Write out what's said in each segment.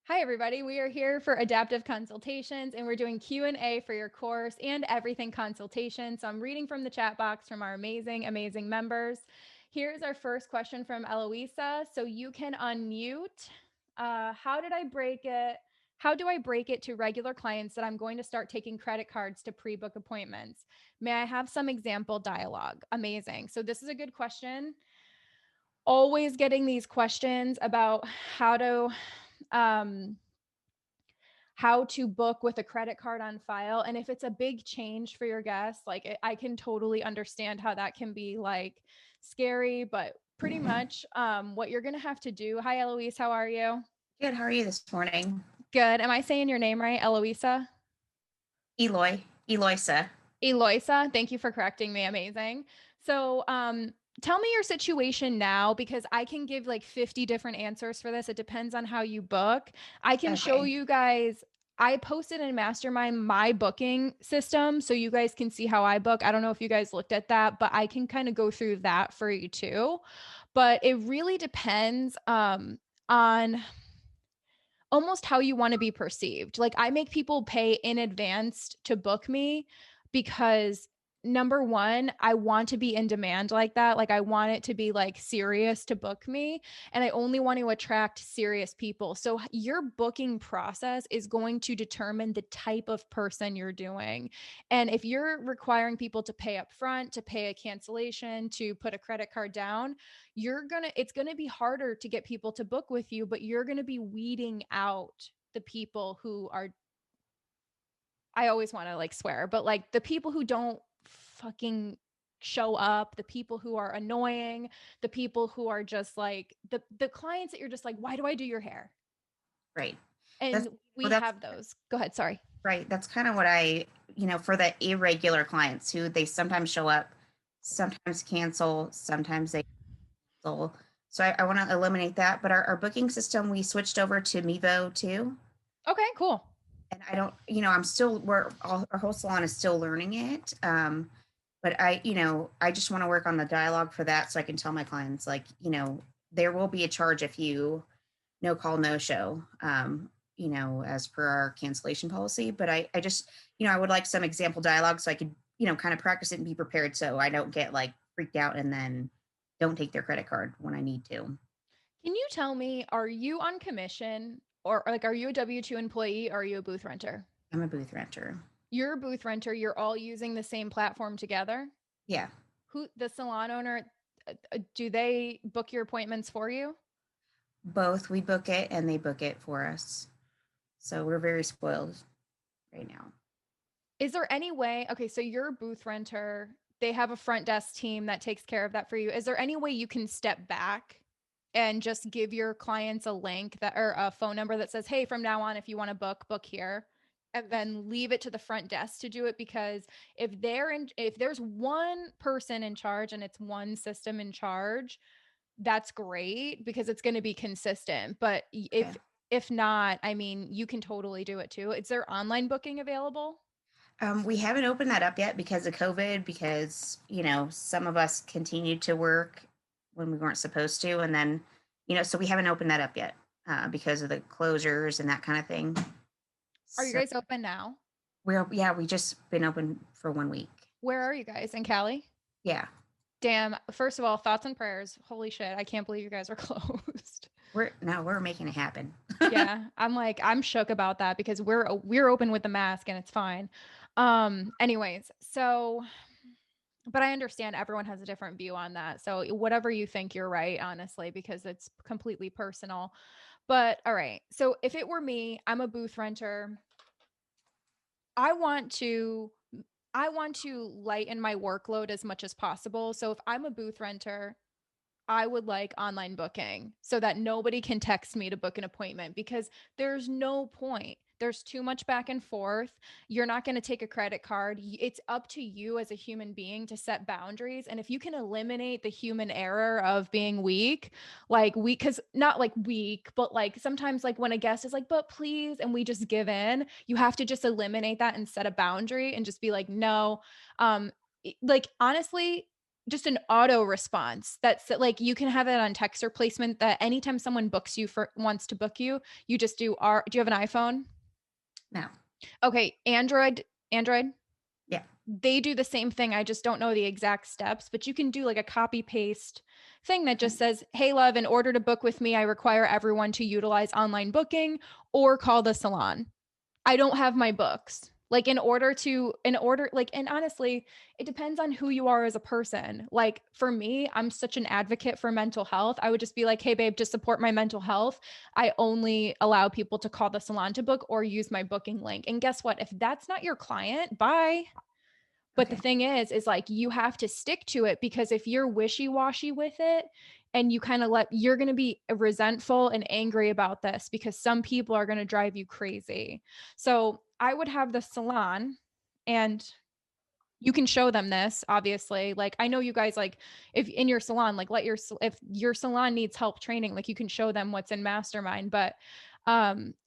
Hi, everybody. We are here for Adaptive Consultations, and we're doing Q&A for your course and everything consultation. So I'm reading from the chat box from our amazing members. Here's our first question from Eloisa. So you can unmute. How did I break it? How do I break it to regular clients that I'm going to start taking credit cards to pre-book appointments? May I have some example dialogue? Amazing. So this is a good question. Always getting these questions about um, how to book with a credit card on file. And if it's a big change for your guests, I can totally understand how that can be like scary, but pretty much what you're going to have to do. Hi, Eloise. How are you? Good. How are you this morning? Good. Am I saying your name right? Eloisa? Eloisa. Eloisa. Thank you for correcting me. Amazing. So, tell me your situation now because I can give like 50 different answers for this. It depends on how you book. I can show Okay. you guys. I posted in Mastermind my booking system so you guys can see how I book. I don't know if you guys looked at that, but I can kind of go through that for you too. But it really depends on almost how you want to be perceived. Like I make people pay in advance to book me because number one, I want to be in demand like that. Like I want it to be like serious to book me and I only want to attract serious people. So your booking process is going to determine the type of person you're doing. And if you're requiring people to pay up front, to pay a cancellation, to put a credit card down, it's gonna be harder to get people to book with you, but you're gonna be weeding out the people who are, I always want to like swear, but like the people who don't fucking show up, the people who are annoying, the people who are just like the clients that you're just like, why do I do your hair? Right. That's And well. we That's have those. Go ahead, sorry. right. That's kind of what for the irregular clients who they sometimes show up, sometimes cancel, sometimes they cancel. So I want to eliminate that. But our booking system, we switched over to Mevo too. Okay, cool. And I don't, I'm still, our whole salon is still learning it. But I just want to work on the dialogue for that so I can tell my clients, like, there will be a charge if you no call, no show, as per our cancellation policy. But I just, I would like some example dialogue so I could, kind of practice it and be prepared so I don't get like freaked out and then don't take their credit card when I need to. Can you tell me, are you on commission or like are you a W-2 employee or are you a booth renter? I'm a booth renter. You're a booth renter, you're all using the same platform together. Yeah, Who the salon owner, do they book your appointments for you? both. We book it and they book it for us. So we're very spoiled right now. Is there any way, okay, so you're a booth renter, they have a front desk team that takes care of that for you. Is there any way you can step back and just give your clients a link that or a phone number that says, "Hey, from now on if you want to book here." And then leave it to the front desk to do it because if there's one person in charge and it's one system in charge, that's great because it's going to be consistent. But Okay. if not, I mean, you can totally do it too. Is there online booking available? We haven't opened that up yet because of COVID, because, some of us continued to work when we weren't supposed to. And then, so we haven't opened that up yet because of the closures and that kind of thing. Are you So guys open now? yeah, we just been open for 1 week. Where are you guys? In Cali? Yeah. Damn. First of all, thoughts and prayers. Holy shit. I can't believe you guys are closed. We're making it happen. Yeah. I'm shook about that because we're open with the mask and it's fine. Anyways, so but I understand everyone has a different view on that. So whatever you think, you're right, honestly, because it's completely personal. But all right. So if it were me, I'm a booth renter. I want to I want to lighten my workload as much as possible. So if I'm a booth renter, I would like online booking so that nobody can text me to book an appointment because there's no point. There's too much back and forth. You're not going to take a credit card. It's up to you as a human being to set boundaries. And if you can eliminate the human error of being weak, like weak, because not like weak, but like sometimes, like when a guest is like, but please, and we just give in, you have to just eliminate that and set a boundary and just be like, no. Like honestly, just an auto response that's like, you can have it on text replacement that anytime someone books you for wants to book you, you just do you have an iPhone? No. Okay, Android, Yeah. they do the same thing. I just don't know the exact steps, but you can do like a copy paste thing that Okay. just says, "Hey love, in order to book with me, I require everyone to utilize online booking or call the salon." I don't have my books. Like like, and honestly, it depends on who you are as a person. Like for me, I'm such an advocate for mental health. I would just be like, hey, babe, just support my mental health. I only allow people to call the salon to book or use my booking link. And guess what? If that's not your client, bye. But the Okay. thing is like you have to stick to it, because if you're wishy-washy with it and you kind of you're going to be resentful and angry about this, because some people are going to drive you crazy. So I would have the salon, and you can show them this, obviously. Like I know you guys, like if in your salon, like if your salon needs help training, like you can show them what's in mastermind. But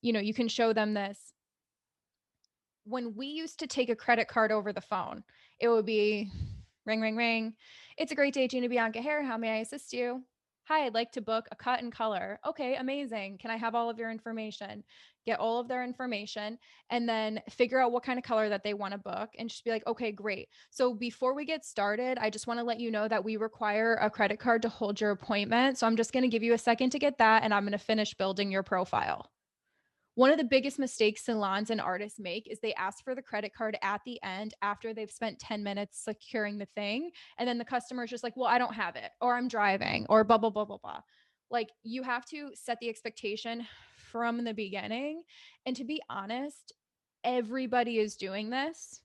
you can show them this. When we used to take a credit card over the phone, it would be ring, ring, ring. It's a great day, Gina Bianca here. How may I assist you? Hi, I'd like to book a cut and color. Okay, amazing. Can I have all of your information? Get all of their information and then figure out what kind of color that they want to book and just be like, okay, great. So before we get started, I just want to let you know that we require a credit card to hold your appointment. So I'm just going to give you a second to get that, and I'm going to finish building your profile. One of the biggest mistakes salons and artists make is they ask for the credit card at the end after they've spent 10 minutes securing the thing. And then the customer is just like, well, I don't have it, or I'm driving, or blah, blah, blah, blah, blah. Like you have to set the expectation from the beginning. And to be honest, everybody is doing this.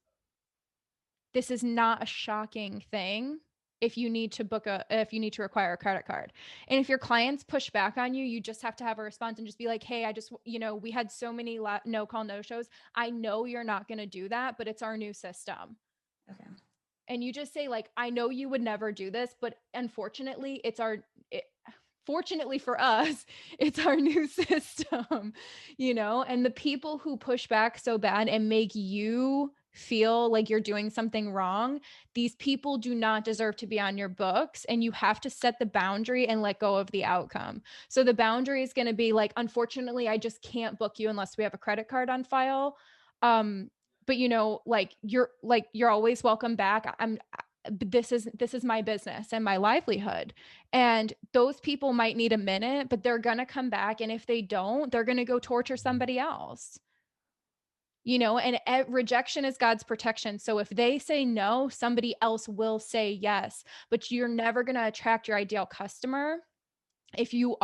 This is not a shocking thing if you need to require a credit card. And if your clients push back on you, you just have to have a response and just be like, hey, I just, we had so many no call no shows. I know you're not going to do that, but it's our new system. Okay. And you just say like, I know you would never do this, but unfortunately fortunately for us, it's our new system, and the people who push back so bad and make you feel like you're doing something wrong, these people do not deserve to be on your books, and you have to set the boundary and let go of the outcome. So the boundary is going to be like, unfortunately, I just can't book you unless we have a credit card on file. But you're always welcome back. This is my business and my livelihood, and those people might need a minute, but they're going to come back, and if they don't, they're going to go torture somebody else. And rejection is God's protection. So if they say no, somebody else will say yes, but you're never going to attract your ideal customer if you're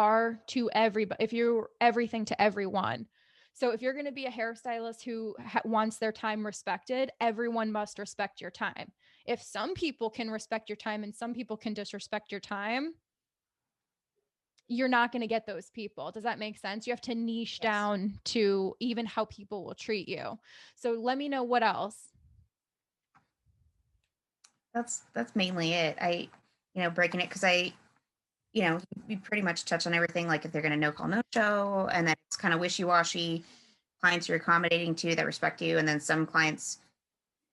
everything to everyone. So if you're going to be a hairstylist who wants their time respected, everyone must respect your time. If some people can respect your time and some people can disrespect your time, you're not going to get those people. Does that make sense? You have to niche Yes. down to even how people will treat you. So let me know what else. That's mainly it. Breaking it because we pretty much touch on everything. Like if they're going to no call no show, and then it's kind of wishy washy. Clients you're accommodating to that respect you, and then some clients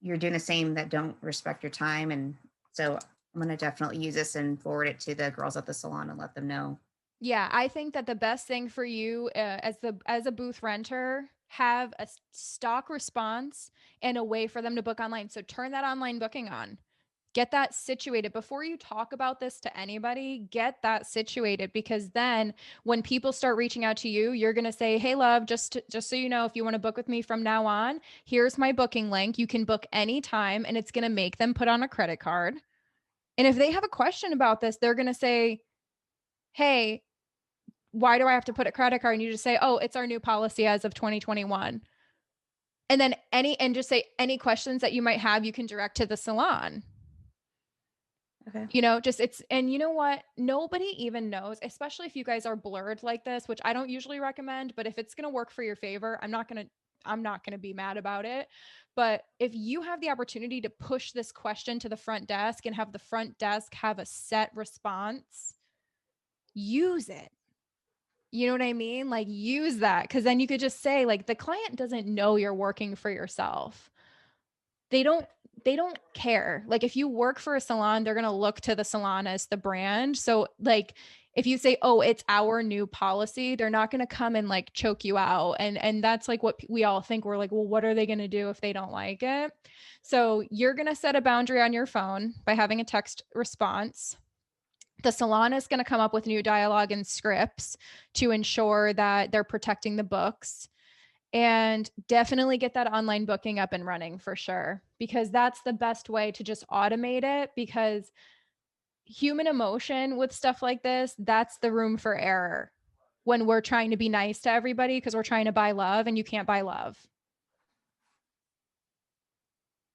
you're doing the same that don't respect your time. And so I'm going to definitely use this and forward it to the girls at the salon and let them know. Yeah, I think that the best thing for you as a booth renter, have a stock response and a way for them to book online. So turn that online booking on. Get that situated before you talk about this to anybody. Get that situated, because then when people start reaching out to you, you're going to say, "Hey love, just so you know, if you want to book with me from now on, here's my booking link. You can book anytime," and it's going to make them put on a credit card. And if they have a question about this, they're going to say, "Hey, why do I have to put a credit card?" And you just say, "Oh, it's our new policy as of 2021." And then just say any questions that you might have, you can direct to the salon. Okay. And you know what? Nobody even knows, especially if you guys are blurred like this, which I don't usually recommend, but if it's going to work for your favor, I'm not going to be mad about it. But if you have the opportunity to push this question to the front desk and have the front desk have a set response, use it. You know what I mean? Like use that, because then you could just say like the client doesn't know you're working for yourself. they don't they don't care. Like if you work for a salon, they're going to look to the salon as the brand. So like if you say, "Oh, it's our new policy," they're not going to come and like choke you out. And that's like what we all think. We're like, "Well, what are they going to do if they don't like it?" So you're going to set a boundary on your phone by having a text response. The salon is going to come up with new dialogue and scripts to ensure that they're protecting the books, and definitely get that online booking up and running for sure, because that's the best way to just automate it. Because human emotion with stuff like this, that's the room for error when we're trying to be nice to everybody because we're trying to buy love, and you can't buy love.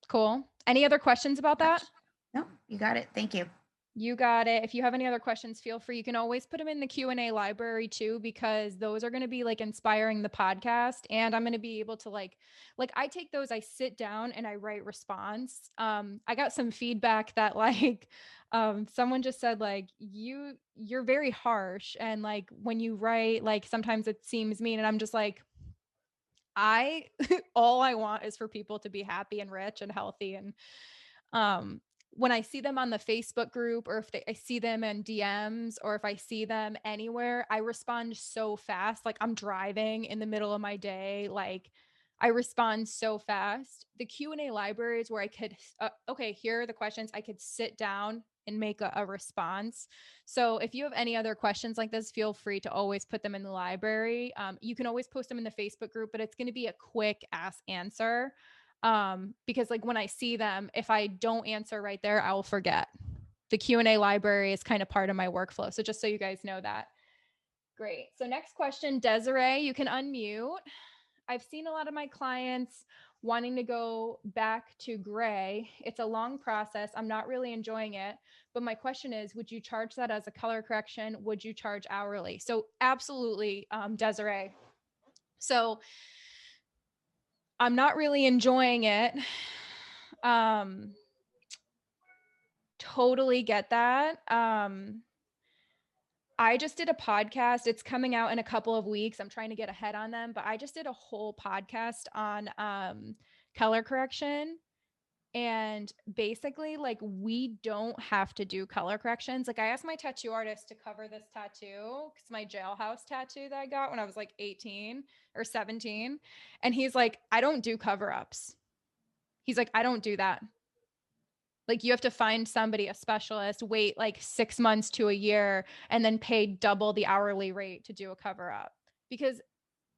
Cool. Any other questions about that? No, you got it. Thank you. You got it. If you have any other questions, feel free. You can always put them in the Q&A library too, because those are going to be like inspiring the podcast. And I'm going to be able to like I take those, I sit down and I write response. I got some feedback that like, someone just said like, you're very harsh. And like, when you write, like sometimes it seems mean. And I'm just like, I, all I want is for people to be happy and rich and healthy. And um, when I see them on the Facebook group, or if I see them in DMs, or if I see them anywhere, I respond so fast. Like I'm driving in the middle of my day. Like I respond so fast. The Q&A library is where I could, okay, here are the questions. I could sit down and make a response. So if you have any other questions like this, feel free to always put them in the library. You can always post them in the Facebook group, but it's going to be a quick ask answer, because like when I see them, if I don't answer right there, I will forget. The Q&A library is kind of part of my workflow. So just so you guys know that. Great. So next question, Desiree, you can unmute. I've seen a lot of my clients wanting to go back to gray. It's a long process. I'm not really enjoying it. But my question is, would you charge that as a color correction? Would you charge hourly? So absolutely, Desiree. So I'm not really enjoying it. Um, Totally get that. I just did a podcast. It's coming out in a couple of weeks. I'm trying to get ahead on them, but I just did a whole podcast on color correction. And basically, like, we don't have to do color corrections. Like, I asked my tattoo artist to cover this tattoo because my jailhouse tattoo that I got when I was like 18 or 17. And he's like, I don't do cover ups. He's like, I don't do that. Like you have to find somebody, a specialist, wait like 6 months to a year, and then pay double the hourly rate to do a cover up. Because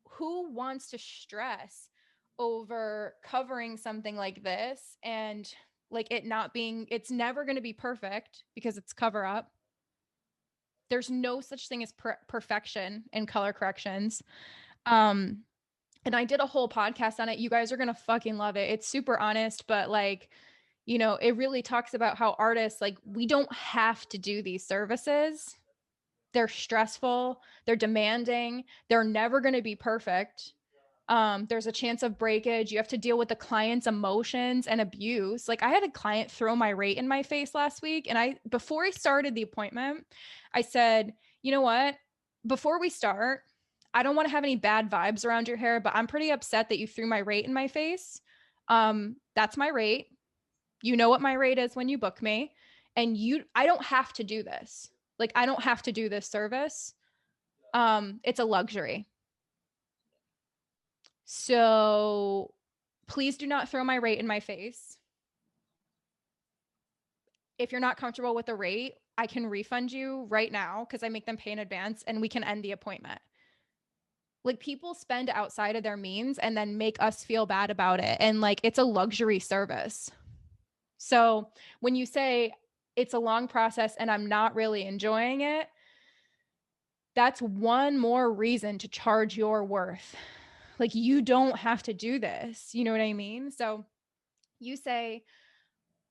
who wants to stress over covering something like this, and like it not being, it's never going to be perfect because it's cover up. There's no such thing as perfection in color corrections. Um, and I did a whole podcast on it. You guys are going to fucking love it. It's super honest, but like, you know, it really talks about how artists, like, we don't have to do these services. They're stressful, they're demanding, they're never going to be perfect. There's a chance of breakage. You have to deal with the client's emotions and abuse. Like I had a client throw my rate in my face last week. And before I started the appointment, I said, you know what? Before we start, I don't want to have any bad vibes around your hair, but I'm pretty upset that you threw my rate in my face. That's my rate. You know what my rate is when you book me. And I don't have to do this. Like I don't have to do this service. It's a luxury. So please do not throw my rate in my face. If you're not comfortable with the rate, I can refund you right now because I make them pay in advance, and we can end the appointment. Like people spend outside of their means and then make us feel bad about it. And like it's a luxury service. So when you say it's a long process and I'm not really enjoying it, that's one more reason to charge your worth. Like you don't have to do this. You know what I mean? So you say,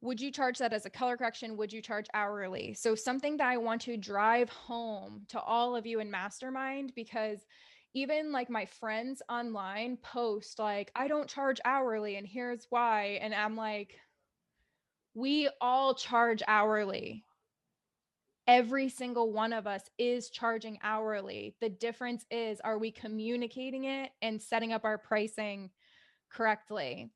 would you charge that as a color correction? Would you charge hourly? So something that I want to drive home to all of you in Mastermind, because even like my friends online post like, I don't charge hourly and here's why. And I'm like, we all charge hourly. Every single one of us is charging hourly. The difference is, are we communicating it and setting up our pricing correctly?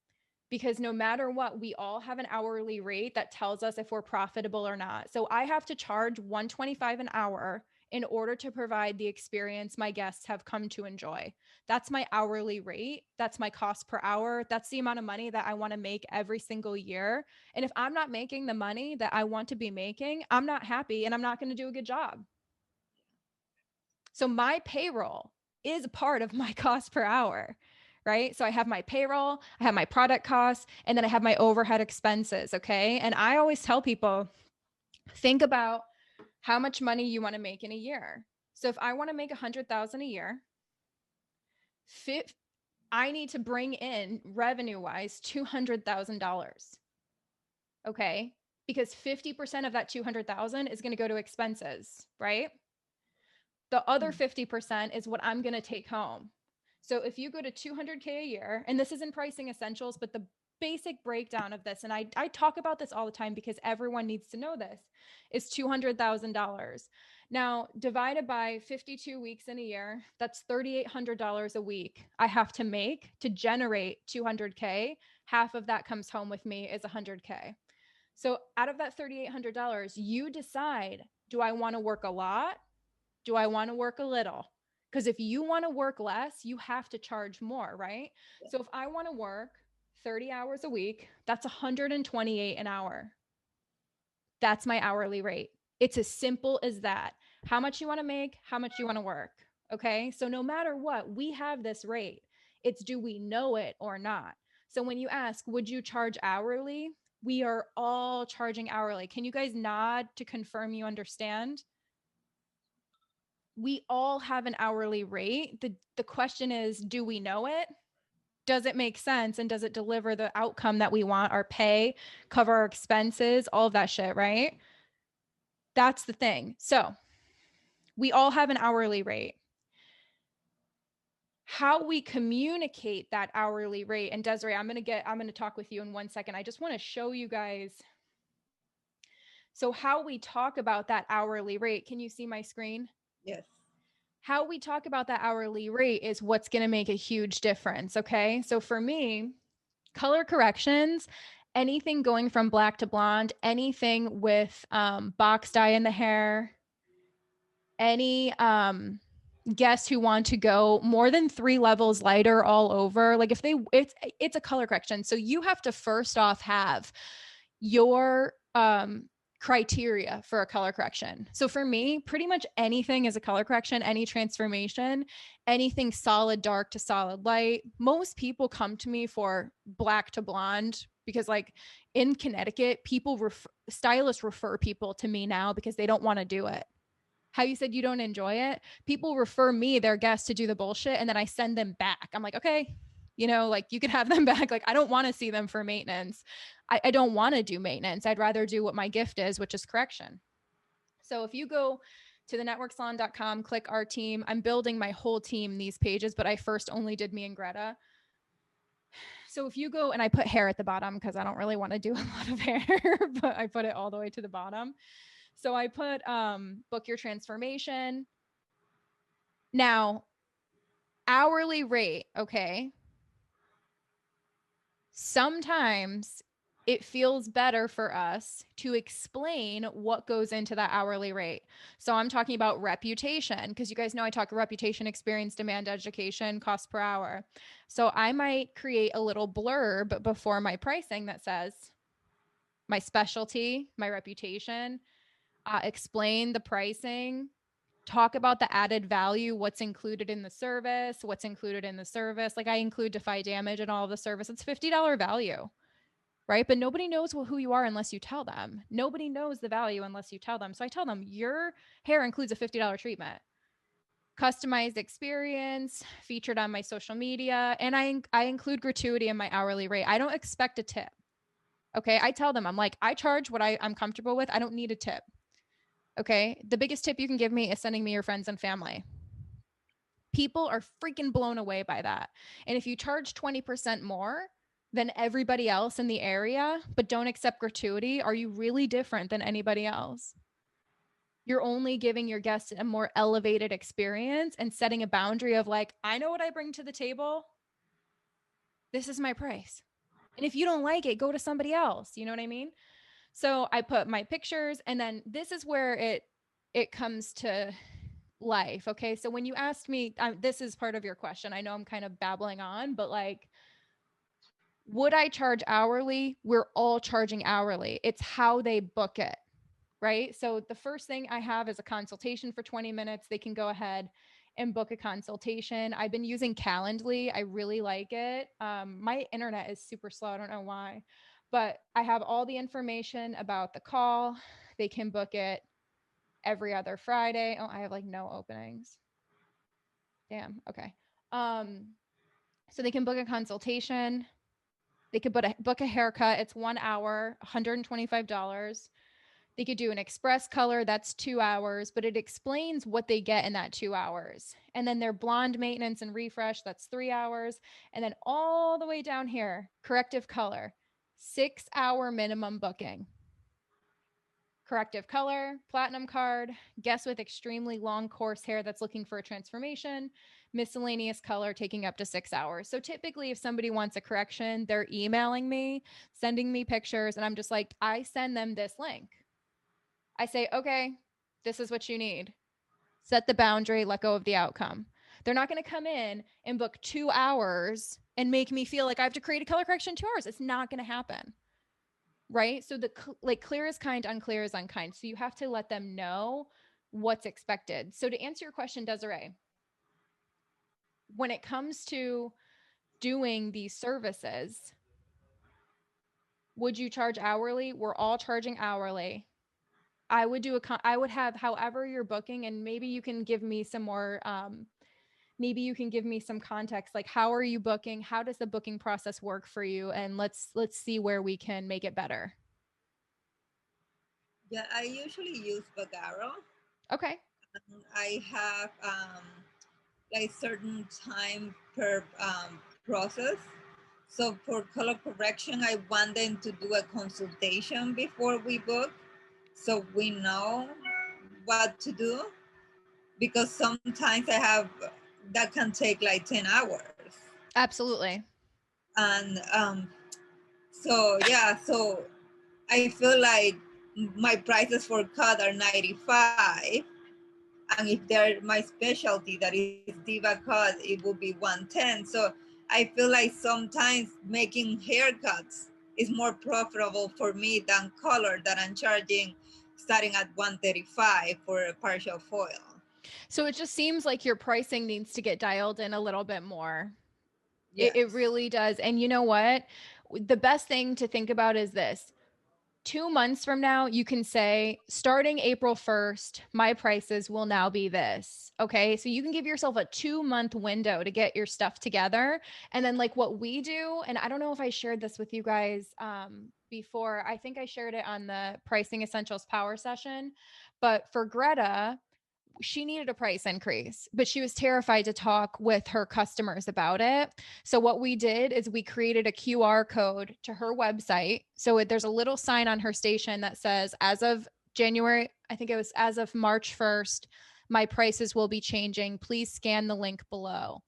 because no matter what, we all have an hourly rate that tells us if we're profitable or not. So I have to charge 125 an hour in order to provide the experience my guests have come to enjoy. That's my hourly rate. That's my cost per hour. That's the amount of money that I want to make every single year. And if I'm not making the money that I want to be making, I'm not happy and I'm not going to do a good job. So my payroll is a part of my cost per hour, right? So I have my payroll, I have my product costs, and then I have my overhead expenses. Okay. And I always tell people, think about how much money you want to make in a year. So if I want to make 100,000 a year, I need to bring in revenue wise $200,000. Okay. Because 50% of that 200,000 is going to go to expenses, right? The other 50% is what I'm going to take home. So if you go to 200K a year, and this is in pricing essentials, but the basic breakdown of this, and I talk about this all the time because everyone needs to know this, is $200,000. Now, divided by 52 weeks in a year, that's $3,800 a week I have to make to generate 200K. Half of that comes home with me is 100K. So out of that $3,800, you decide, do I want to work a lot? Do I want to work a little? Because if you want to work less, you have to charge more, right? Yeah. So if I want to work 30 hours a week, that's 128 an hour. That's my hourly rate. It's as simple as that. How much you want to make, how much you want to work. Okay. So no matter what, we have this rate. It's do we know it or not? So when you ask, would you charge hourly? We are all charging hourly. Can you guys nod to confirm you understand? We all have an hourly rate. The question is, do we know it? Does it make sense? And does it deliver the outcome that we want? Our pay, cover our expenses, all of that shit, right? That's the thing. So we all have an hourly rate. How we communicate that hourly rate, and Desiree, I'm going to talk with you in 1 second. I just want to show you guys. So how we talk about that hourly rate. Can you see my screen? Yes. How we talk about that hourly rate is what's going to make a huge difference. Okay. So for me, color corrections, anything going from black to blonde, anything with box dye in the hair, any guests who want to go more than 3 levels lighter all over, like if it's a color correction. So you have to first off have your criteria for a color correction. So for me, pretty much anything is a color correction, any transformation, anything solid dark to solid light. Most people come to me for black to blonde because like in Connecticut, stylists refer people to me now because they don't want to do it. How you said you don't enjoy it? People refer me, their guests, to do the bullshit and then I send them back. I'm like, okay, like you can have them back. Like I don't want to see them for maintenance. I don't want to do maintenance. I'd rather do what my gift is, which is correction. So if you go to thenetworksalon.com, click our team, I'm building my whole team these pages, but I first only did me and Greta. So if you go, and I put hair at the bottom because I don't really want to do a lot of hair, but I put it all the way to the bottom. So I put book your transformation. Now, hourly rate, okay. Sometimes it feels better for us to explain what goes into that hourly rate. So I'm talking about reputation because you guys know I talk reputation, experience, demand, education, cost per hour. So I might create a little blurb before my pricing that says my specialty, my reputation, explain the pricing, talk about the added value, what's included in the service, what's included in the service. Like I include Defy Damage and all of the service. It's $50 value, right? But nobody knows who you are unless you tell them. Nobody knows the value unless you tell them. So I tell them your hair includes a $50 treatment, customized experience, featured on my social media, and I include gratuity in my hourly rate. I don't expect a tip. Okay. I tell them, I'm like, I charge what I'm comfortable with. I don't need a tip. Okay. The biggest tip you can give me is sending me your friends and family. People are freaking blown away by that. And if you charge 20% more than everybody else in the area, but don't accept gratuity, are you really different than anybody else? You're only giving your guests a more elevated experience and setting a boundary of like, I know what I bring to the table. This is my price. And if you don't like it, go to somebody else. You know what I mean? So I put my pictures, and then this is where it comes to life. Okay. So when you asked me, this is part of your question. I know I'm kind of babbling on, but like, would I charge hourly? We're all charging hourly. It's how they book it, right? So the first thing I have is a consultation for 20 minutes. They can go ahead and book a consultation. I've been using Calendly. I really like it. My internet is super slow. I don't know why, but I have all the information about the call. They can book it every other Friday. Oh, I have like no openings. Damn. Okay. Um, so they can book a consultation. They could book a haircut. It's 1 hour, $125. They could do an express color, that's 2 hours, but it explains what they get in that 2 hours. And then their blonde maintenance and refresh, that's 3 hours. And then all the way down here, corrective color, 6 hour minimum booking. Corrective color, platinum card, guest with extremely long coarse hair that's looking for a transformation, miscellaneous color taking up to 6 hours. So typically, if somebody wants a correction, they're emailing me, sending me pictures, and I'm just like, I send them this link. I say, okay, this is what you need. Set the boundary, let go of the outcome. They're not going to come in and book 2 hours and make me feel like I have to create a color correction in 2 hours. It's not going to happen. Right. So the like clear is kind, unclear is unkind. So you have to let them know what's expected. So to answer your question, Desiree, when it comes to doing these services, would you charge hourly? We're all charging hourly. I would have however you're booking, and maybe you can give me some more maybe you can give me some context, like how are you booking, how does the booking process work for you, and let's see where we can make it better. Yeah, I usually use Bagaro. Okay. I have like certain time per process. So for color correction, I want them to do a consultation before we book, so we know what to do. Because sometimes I have that can take like 10 hours, Absolutely. and so yeah, so I feel like my prices for cut are 95, and if they're my specialty that is diva cut, it will be 110. So I feel like sometimes making haircuts is more profitable for me than color that I'm charging starting at 135 for a partial foil. So it just seems like your pricing needs to get dialed in a little bit more. It Yes. really does. And you know what? The best thing to think about is this: 2 months from now, you can say, starting April 1st, my prices will now be this. Okay. So you can give yourself a 2 month window to get your stuff together. And then, like what we do, and I don't know if I shared this with you guys before, I think I shared it on the Pricing Essentials Power session. But for Greta, she needed a price increase, but she was terrified to talk with her customers about it. So what we did is we created a QR code to her website. So there's a little sign on her station that says, as of January, I think it was as of March 1st, my prices will be changing. Please scan the link below.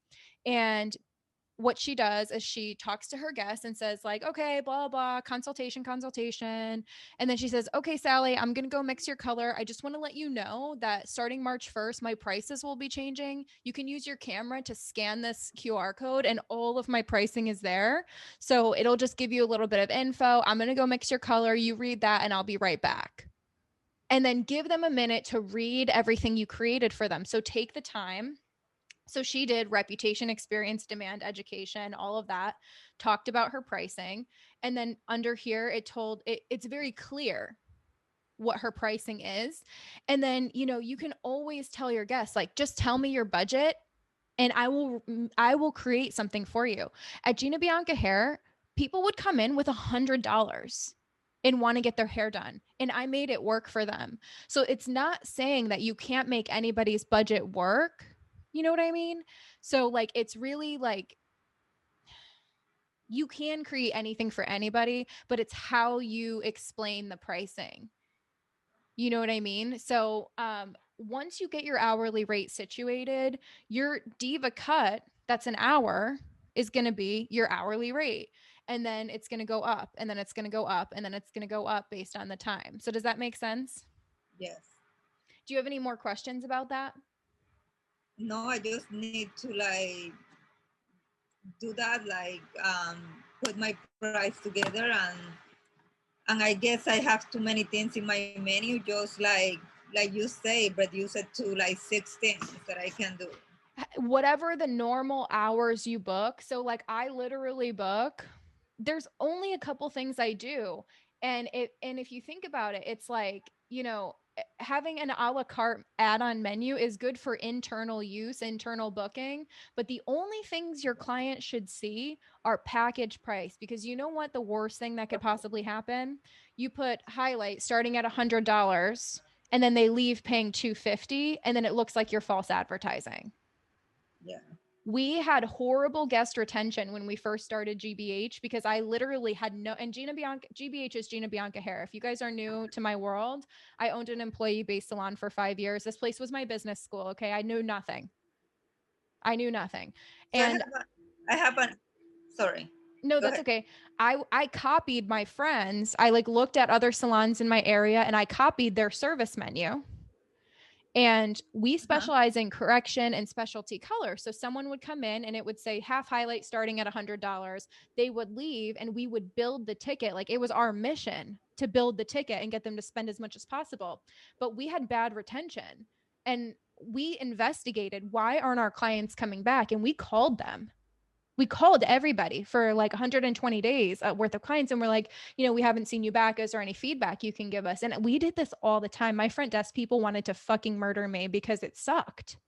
And what she does is she talks to her guests and says like, okay, blah blah, consultation, and then she says, okay, Sally, I'm gonna go mix your color. I just want to let you know that starting March 1st, my prices will be changing. You can use your camera to scan this QR code, and all of my pricing is there. So it'll just give you a little bit of info. I'm gonna go mix your color. You read that, and I'll be right back. And then give them a minute to read everything you created for them. So take the time. So she did reputation, experience, demand, education, all of that, talked about her pricing. And then under here, it's very clear what her pricing is. And then, you can always tell your guests, like, just tell me your budget and I will create something for you. At Gina Bianca Hair, people would come in with $100 and want to get their hair done, and I made it work for them. So it's not saying that you can't make anybody's budget work. You know what I mean? So like it's really like you can create anything for anybody, but it's how you explain the pricing. You know what I mean? So once you get your hourly rate situated, your diva cut, that's an hour, is going to be your hourly rate. and then it's going to go up, and then it's going to go up, and then it's going to go up based on the time. So does that make sense? Yes. Do you have any more questions about that? No, I just need to like do that, like put my price together, and I guess I have too many things in my menu, just like you say, reduce it to like 6 things that I can do. Whatever the normal hours you book. So like I literally book, there's only a couple things I do. And if you think about it, it's like, having an a la carte add-on menu is good for internal use, internal booking, but the only things your client should see are package price, because you know what the worst thing that could possibly happen? You put highlight starting at $100 and then they leave paying $250, and then it looks like you're false advertising. Yeah. We had horrible guest retention when we first started GBH, because I literally had no, and GBH is Gina Bianca Hair. If you guys are new to my world, I owned an employee-based salon for 5 years. This place was my business school. Okay. I knew nothing. So And I have an, sorry. no, Go that's ahead. okay. I copied my friends. I like looked at other salons in my area and I copied their service menu. And we specialize in correction and specialty color. So someone would come in and it would say half highlight starting at $100. They would leave and we would build the ticket. Like it was our mission to build the ticket and get them to spend as much as possible. But we had bad retention, and we investigated why aren't our clients coming back, and we called them. We called everybody for like 120 days worth of clients, and we're like, we haven't seen you back. Is there any feedback you can give us? And we did this all the time. My front desk people wanted to fucking murder me because it sucked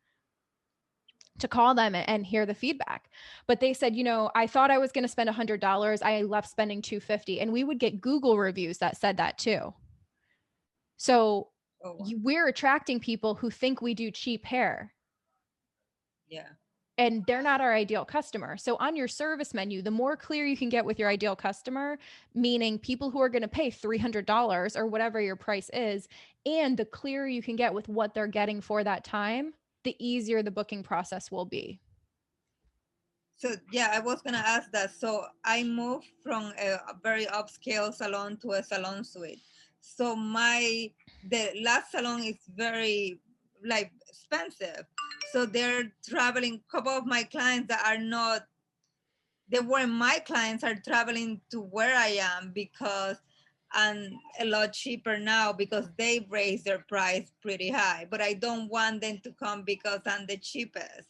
to call them and hear the feedback. But they said, I thought I was going to spend $100. I left spending $250. And we would get Google reviews that said that too. So Oh, wow. we're attracting people who think we do cheap hair. Yeah. And they're not our ideal customer. So on your service menu, the more clear you can get with your ideal customer, meaning people who are going to pay $300 or whatever your price is, and the clearer you can get with what they're getting for that time, the easier the booking process will be. So yeah, I was gonna ask that. So I moved from a very upscale salon to a salon suite. So the last salon is very like expensive. So they're traveling. Couple of my clients that are not, they weren't my clients, are traveling to where I am because I'm a lot cheaper now because they raised their price pretty high. But I don't want them to come because I'm the cheapest.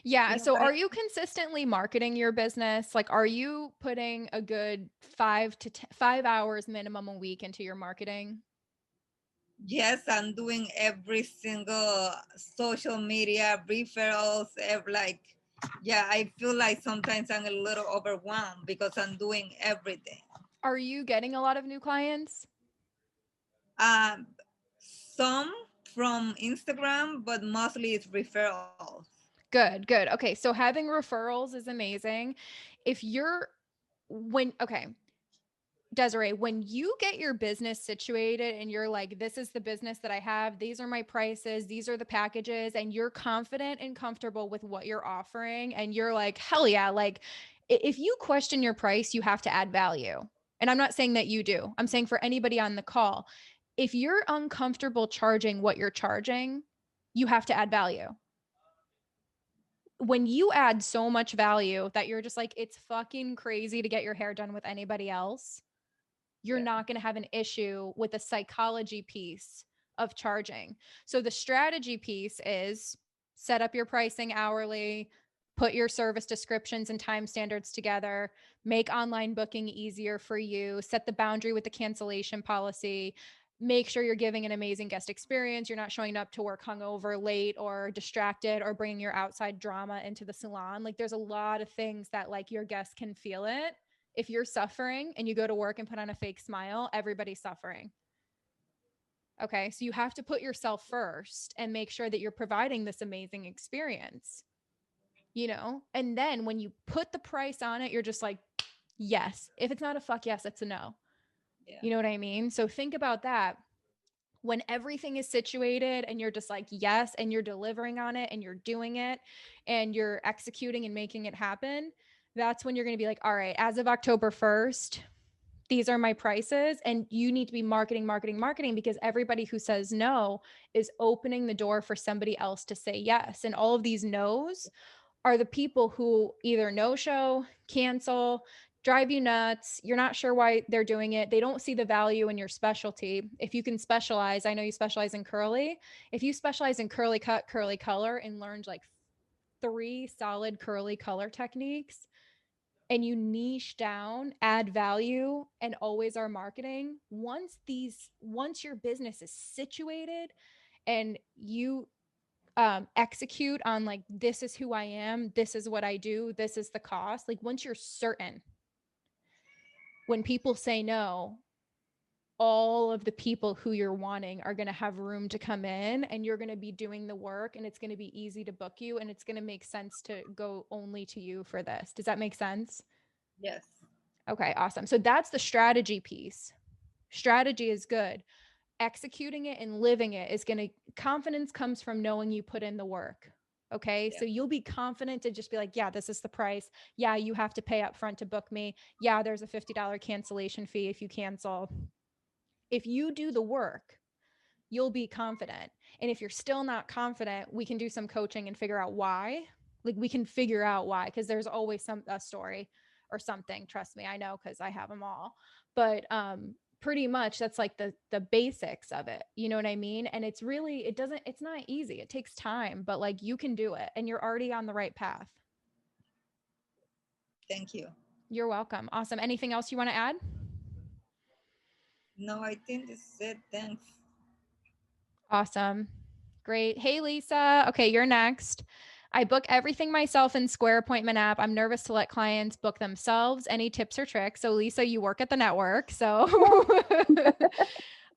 Yeah. You know So what I- are you consistently marketing your business? Like, are you putting a good 5 hours minimum a week into your marketing? Yes, I'm doing every single social media referrals. Yeah, I feel like sometimes I'm a little overwhelmed because I'm doing everything. Are you getting a lot of new clients? Um, some from Instagram, but mostly it's referrals. Good, good. Okay. So having referrals is amazing. If you're, okay, Desiree, when you get your business situated and you're like, this is the business that I have, these are my prices, these are the packages, and you're confident and comfortable with what you're offering, and you're like, hell yeah, like if you question your price, you have to add value. And I'm not saying that you do, I'm saying for anybody on the call, if you're uncomfortable charging what you're charging, you have to add value. When you add so much value that you're just like, it's fucking crazy to get your hair done with anybody else, you're not going to have an issue with the psychology piece of charging. So the strategy piece is set up your pricing hourly, put your service descriptions and time standards together, make online booking easier for you, set the boundary with the cancellation policy, make sure you're giving an amazing guest experience. You're not showing up to work hungover, late, or distracted, or bringing your outside drama into the salon. Like there's a lot of things that like your guests can feel it. If you're suffering and you go to work and put on a fake smile, everybody's suffering. Okay. So you have to put yourself first and make sure that you're providing this amazing experience, and then when you put the price on it, you're just like, yes. If it's not a fuck yes, it's a no. Yeah. You know what I mean? So think about that. When everything is situated and you're just like, yes, and you're delivering on it and you're doing it and you're executing and making it happen, that's when you're going to be like, all right, as of October 1st, these are my prices. And you need to be marketing, marketing, marketing, because everybody who says no is opening the door for somebody else to say yes. And all of these no's are the people who either no show, cancel, drive you nuts. You're not sure why they're doing it. They don't see the value in your specialty. If you can specialize, I know you specialize in curly. If you specialize in curly cut, curly color, and learned like 3 solid curly color techniques, and you niche down, add value, and always are marketing, once your business is situated and you execute on like, this is who I am, this is what I do, this is the cost, like once you're certain, when people say no, all of the people who you're wanting are going to have room to come in, and you're going to be doing the work, and it's going to be easy to book you, and it's going to make sense to go only to you for this. Does that make sense? Yes. Okay, awesome. So that's the strategy piece. Strategy is good. Executing it and living it is going to, confidence comes from knowing you put in the work. Okay. Yeah. So you'll be confident to just be like, yeah, this is the price. Yeah, you have to pay up front to book me. Yeah, there's a $50 cancellation fee if you cancel. If you do the work, you'll be confident. And if you're still not confident, we can do some coaching and figure out why. Like we can figure out why, because there's always a story or something. Trust me, I know, because I have them all. But pretty much that's like the basics of it. You know what I mean? And it's really, it's not easy. It takes time, but like you can do it, and you're already on the right path. Thank you. You're welcome. Awesome. Anything else you want to add? No, I think this is it. Thanks. Awesome. Great. Hey, Lisa. Okay, you're next. I book everything myself in Square Appointment app. I'm nervous to let clients book themselves. Any tips or tricks? So, Lisa, you work at the network. So,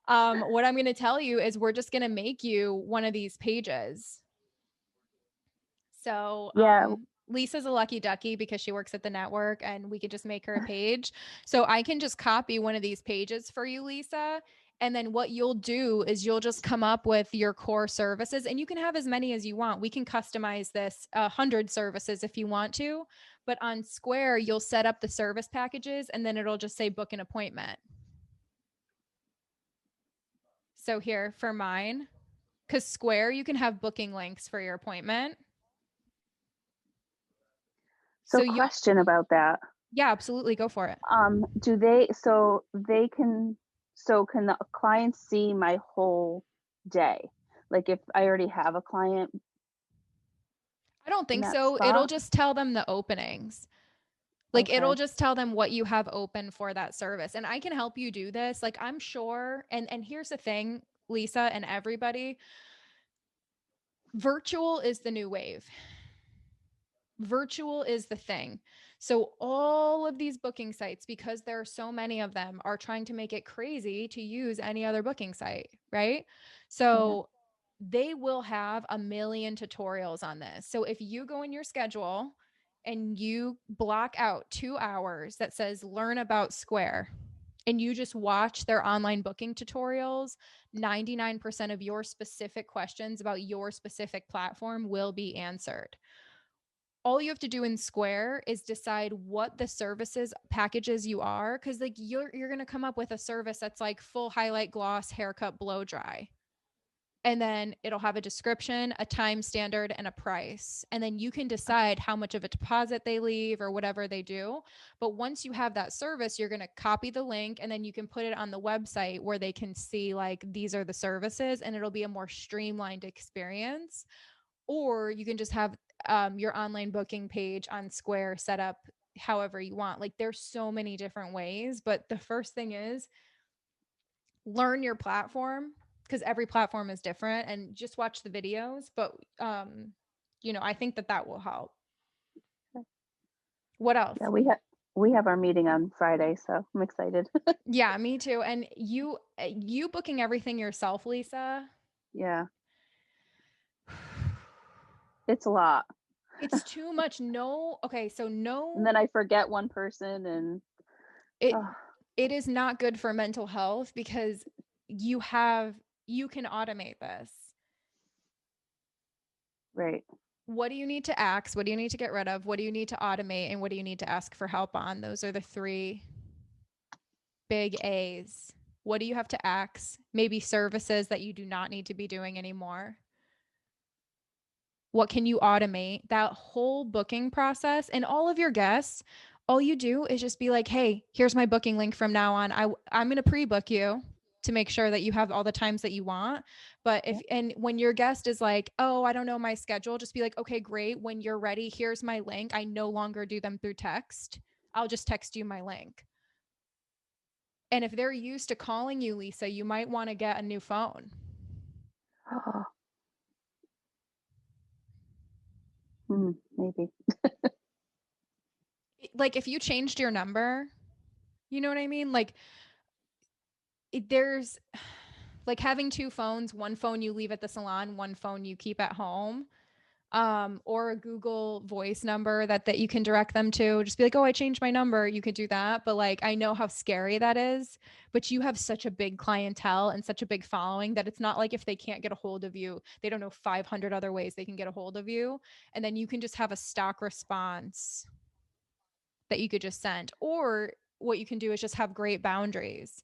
what I'm going to tell you is we're just going to make you one of these pages. So, Yeah. Lisa's a lucky ducky because she works at the network, and we could just make her a page. So I can just copy one of these pages for you, Lisa. And then what you'll do is you'll just come up with your core services, and you can have as many as you want. We can customize this 100 services if you want to, but on Square, you'll set up the service packages, and then it'll just say book an appointment. So here for mine, because Square, you can have booking links for your appointment. So question about that. Yeah, absolutely. Go for it. Can the clients see my whole day? Like if I already have a client? I don't think so. It'll just tell them the openings. Like it'll just tell them what you have open for that service. And I can help you do this. Like I'm sure. And here's the thing, Lisa and everybody, virtual is the new wave. Virtual is the thing. So all of these booking sites, because there are so many of them, are trying to make it crazy to use any other booking site, right? So they will have a million tutorials on this. So if you go in your schedule and you block out 2 hours that says learn about Square, and you just watch their online booking tutorials, 99% of your specific questions about your specific platform will be answered. All you have to do in Square is decide what the services packages you are, because like you're going to come up with a service that's like full highlight, gloss, haircut, blow dry. And then it'll have a description, a time standard, and a price. And then you can decide how much of a deposit they leave or whatever they do. But once you have that service, you're going to copy the link, and then you can put it on the website where they can see like these are the services, and it'll be a more streamlined experience. Or you can just have your online booking page on Square set up however you want. Like there's so many different ways, but the first thing is learn your platform, because every platform is different, and just watch the videos. But I think that will help. What else? Yeah, we have our meeting on Friday, so I'm excited. Yeah, me too. And you booking everything yourself, Lisa? Yeah. It's a lot. It's too much. No. Okay. So no. And then I forget one person, and it is not good for mental health, because you can automate this. Right. What do you need to ask? What do you need to get rid of? What do you need to automate? And what do you need to ask for help on? Those are the three big A's. What do you have to ask? Maybe services that you do not need to be doing anymore. What can you automate? That whole booking process, and all of your guests, all you do is just be like, hey, here's my booking link from now on. I'm going to pre-book you to make sure that you have all the times that you want. But and when your guest is like, oh, I don't know my schedule, just be like, okay, great. When you're ready, here's my link. I no longer do them through text. I'll just text you my link. And if they're used to calling you, Lisa, you might want to get a new phone. Maybe. Like if you changed your number, you know what I mean? Like there's like having two phones, one phone you leave at the salon, one phone you keep at home, or a Google voice number that you can direct them to. Just be like, oh, I changed my number. You could do that. But like, I know how scary that is, but you have such a big clientele and such a big following that it's not like if they can't get a hold of you, they don't know 500 other ways they can get a hold of you. And then you can just have a stock response that you could just send. Or what you can do is just have great boundaries.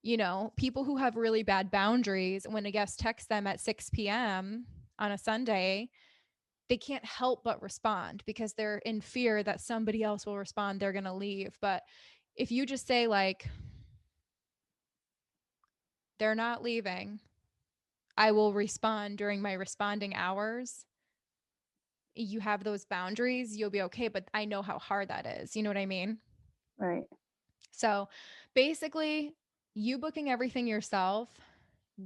You know, people who have really bad boundaries, when a guest texts them at 6 p.m. on a Sunday, they can't help but respond because they're in fear that somebody else will respond, they're going to leave. But if you just say like, they're not leaving, I will respond during my responding hours, you have those boundaries, you'll be okay. But I know how hard that is. You know what I mean? Right. So basically, you booking everything yourself,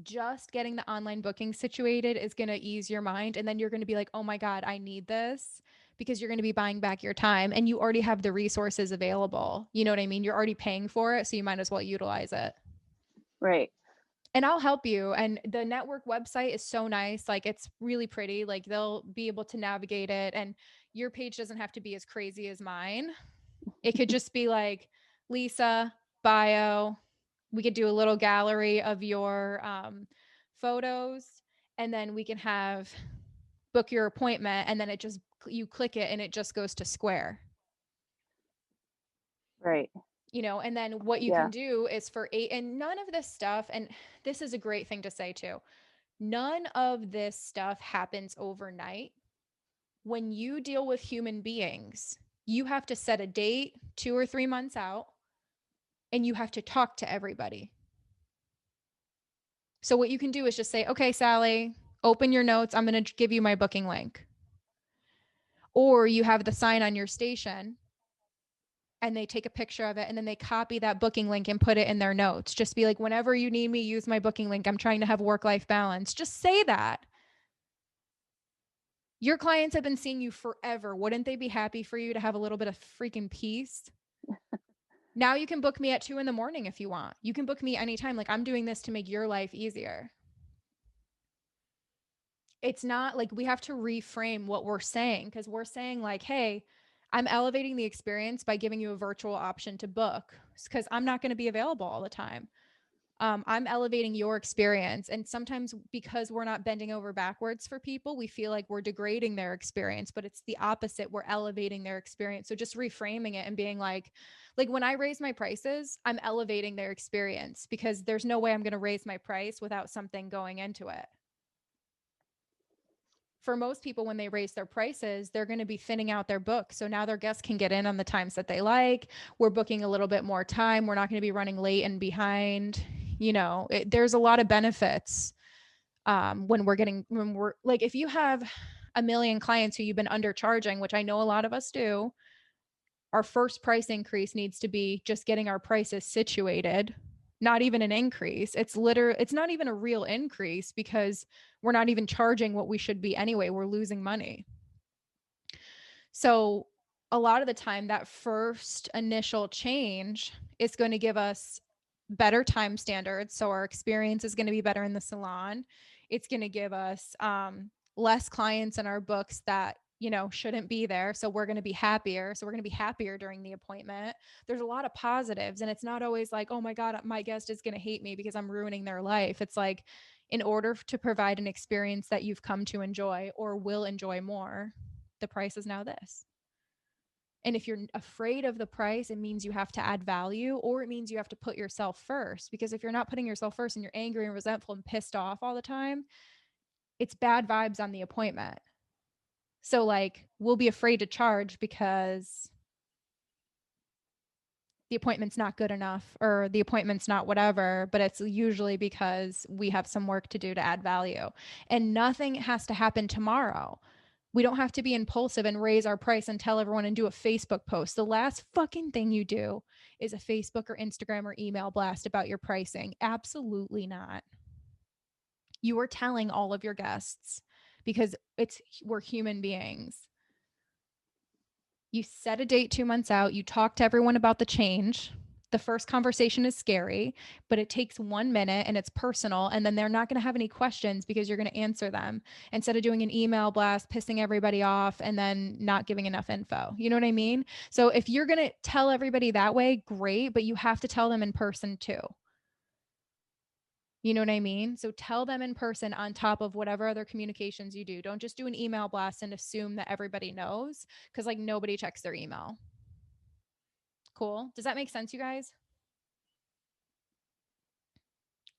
just getting the online booking situated is going to ease your mind. And then you're going to be like, oh my God, I need this, because you're going to be buying back your time and you already have the resources available. You know what I mean? You're already paying for it. So you might as well utilize it. Right. And I'll help you. And the network website is so nice. Like it's really pretty. Like they'll be able to navigate it. And your page doesn't have to be as crazy as mine. It could just be like Lisa, bio. We could do a little gallery of your photos, and then we can have book your appointment, and then it just, you click it and it just goes to Square. Right. You know, and then what you Yeah. can do is for eight, and none of this stuff, and this is a great thing to say too, none of this stuff happens overnight. When you deal with human beings, you have to set a date 2 or 3 months out, and you have to talk to everybody. So what you can do is just say, okay, Sally, open your notes. I'm going to give you my booking link. Or you have the sign on your station and they take a picture of it and then they copy that booking link and put it in their notes. Just be like, whenever you need me, use my booking link. I'm trying to have work-life balance. Just say that. Your clients have been seeing you forever. Wouldn't they be happy for you to have a little bit of freaking peace? Now you can book me at 2 a.m. if you want. You can book me anytime. Like I'm doing this to make your life easier. It's not like we have to reframe what we're saying, because we're saying like, hey, I'm elevating the experience by giving you a virtual option to book because I'm not going to be available all the time. I'm elevating your experience. And sometimes because we're not bending over backwards for people, we feel like we're degrading their experience, but it's the opposite. We're elevating their experience. So just reframing it and being like when I raise my prices, I'm elevating their experience because there's no way I'm going to raise my price without something going into it. For most people, when they raise their prices, they're going to be thinning out their book. So now their guests can get in on the times that they like. We're booking a little bit more time. We're not going to be running late and behind. You know, there's a lot of benefits when we're like, if you have a million clients who you've been undercharging, which I know a lot of us do, our first price increase needs to be just getting our prices situated, not even an increase. It's not even a real increase because we're not even charging what we should be anyway. We're losing money. So a lot of the time that first initial change is going to give us better time standards. So our experience is going to be better in the salon. It's going to give us less clients in our books that, you know, shouldn't be there. So we're going to be happier. So we're going to be happier during the appointment. There's a lot of positives, and it's not always like, oh my God, my guest is going to hate me because I'm ruining their life. It's like, in order to provide an experience that you've come to enjoy or will enjoy more, the price is now this. And if you're afraid of the price, it means you have to add value, or it means you have to put yourself first. Because if you're not putting yourself first and you're angry and resentful and pissed off all the time, it's bad vibes on the appointment. So like, we'll be afraid to charge because the appointment's not good enough or the appointment's not whatever, but it's usually because we have some work to do to add value. And nothing has to happen tomorrow. We don't have to be impulsive and raise our price and tell everyone and do a Facebook post. The last fucking thing you do is a Facebook or Instagram or email blast about your pricing. Absolutely not. You are telling all of your guests because we're human beings. You set a date 2 months out. You talk to everyone about the change. The first conversation is scary, but it takes 1 minute and it's personal. And then they're not going to have any questions because you're going to answer them instead of doing an email blast, pissing everybody off, and then not giving enough info. You know what I mean? So if you're going to tell everybody that way, great, but you have to tell them in person too. You know what I mean? So tell them in person on top of whatever other communications you do. Don't just do an email blast and assume that everybody knows, because like nobody checks their email. Cool. Does that make sense, you guys?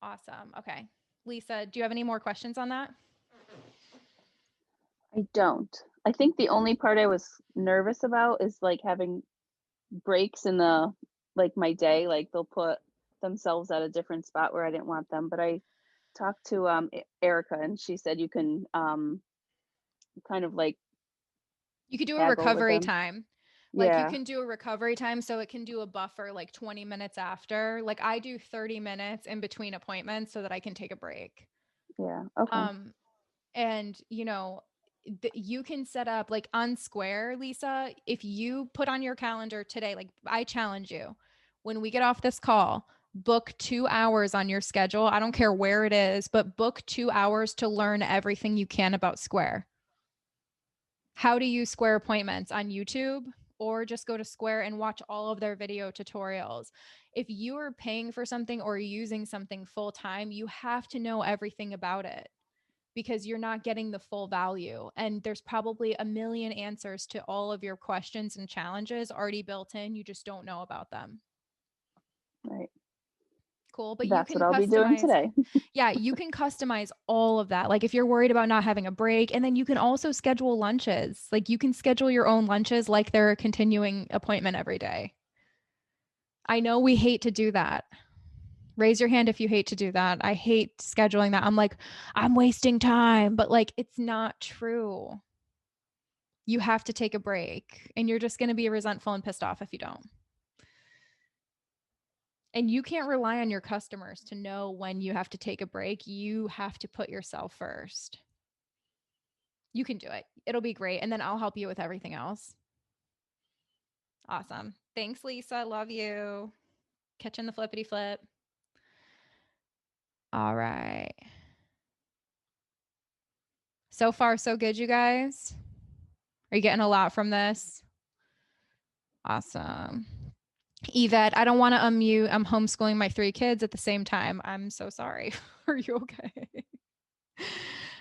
Awesome. Okay. Lisa, do you have any more questions on that? I don't. I think the only part I was nervous about is like having breaks in the like my day, like they'll put themselves at a different spot where I didn't want them. But I talked to Erica and she said you can kind of like You could do a haggle with recovery them. time. Like you Yeah. can do a recovery time so it can do a buffer like 20 minutes after. Like I do 30 minutes in between appointments so that I can take a break. Yeah. Okay. And you know, you can set up like on Square, Lisa, if you put on your calendar today, like I challenge you, when we get off this call, book 2 hours on your schedule. I don't care where it is, but book 2 hours to learn everything you can about Square. How to use Square appointments on YouTube, or just go to Square and watch all of their video tutorials. If you are paying for something or using something full time, you have to know everything about it because you're not getting the full value. And there's probably a million answers to all of your questions and challenges already built in. You just don't know about them. Right. Cool. But you That's can what I'll be doing customize. today. Yeah, you can customize all of that. Like if you're worried about not having a break, and then you can also schedule lunches. Like you can schedule your own lunches like they're a continuing appointment every day. I know we hate to do that. Raise your hand if you hate to do that. I hate scheduling that. I'm like, I'm wasting time, but like it's not true. You have to take a break, and you're just going to be resentful and pissed off if you don't. And you can't rely on your customers to know when you have to take a break. You have to put yourself first. You can do it. It'll be great. And then I'll help you with everything else. Awesome. Thanks, Lisa. Love you. Catching the flippity flip. All right. So far, so good, you guys. Are you getting a lot from this? Awesome. Yvette, I don't want to unmute. I'm homeschooling my 3 kids at the same time. I'm so sorry. Are you okay?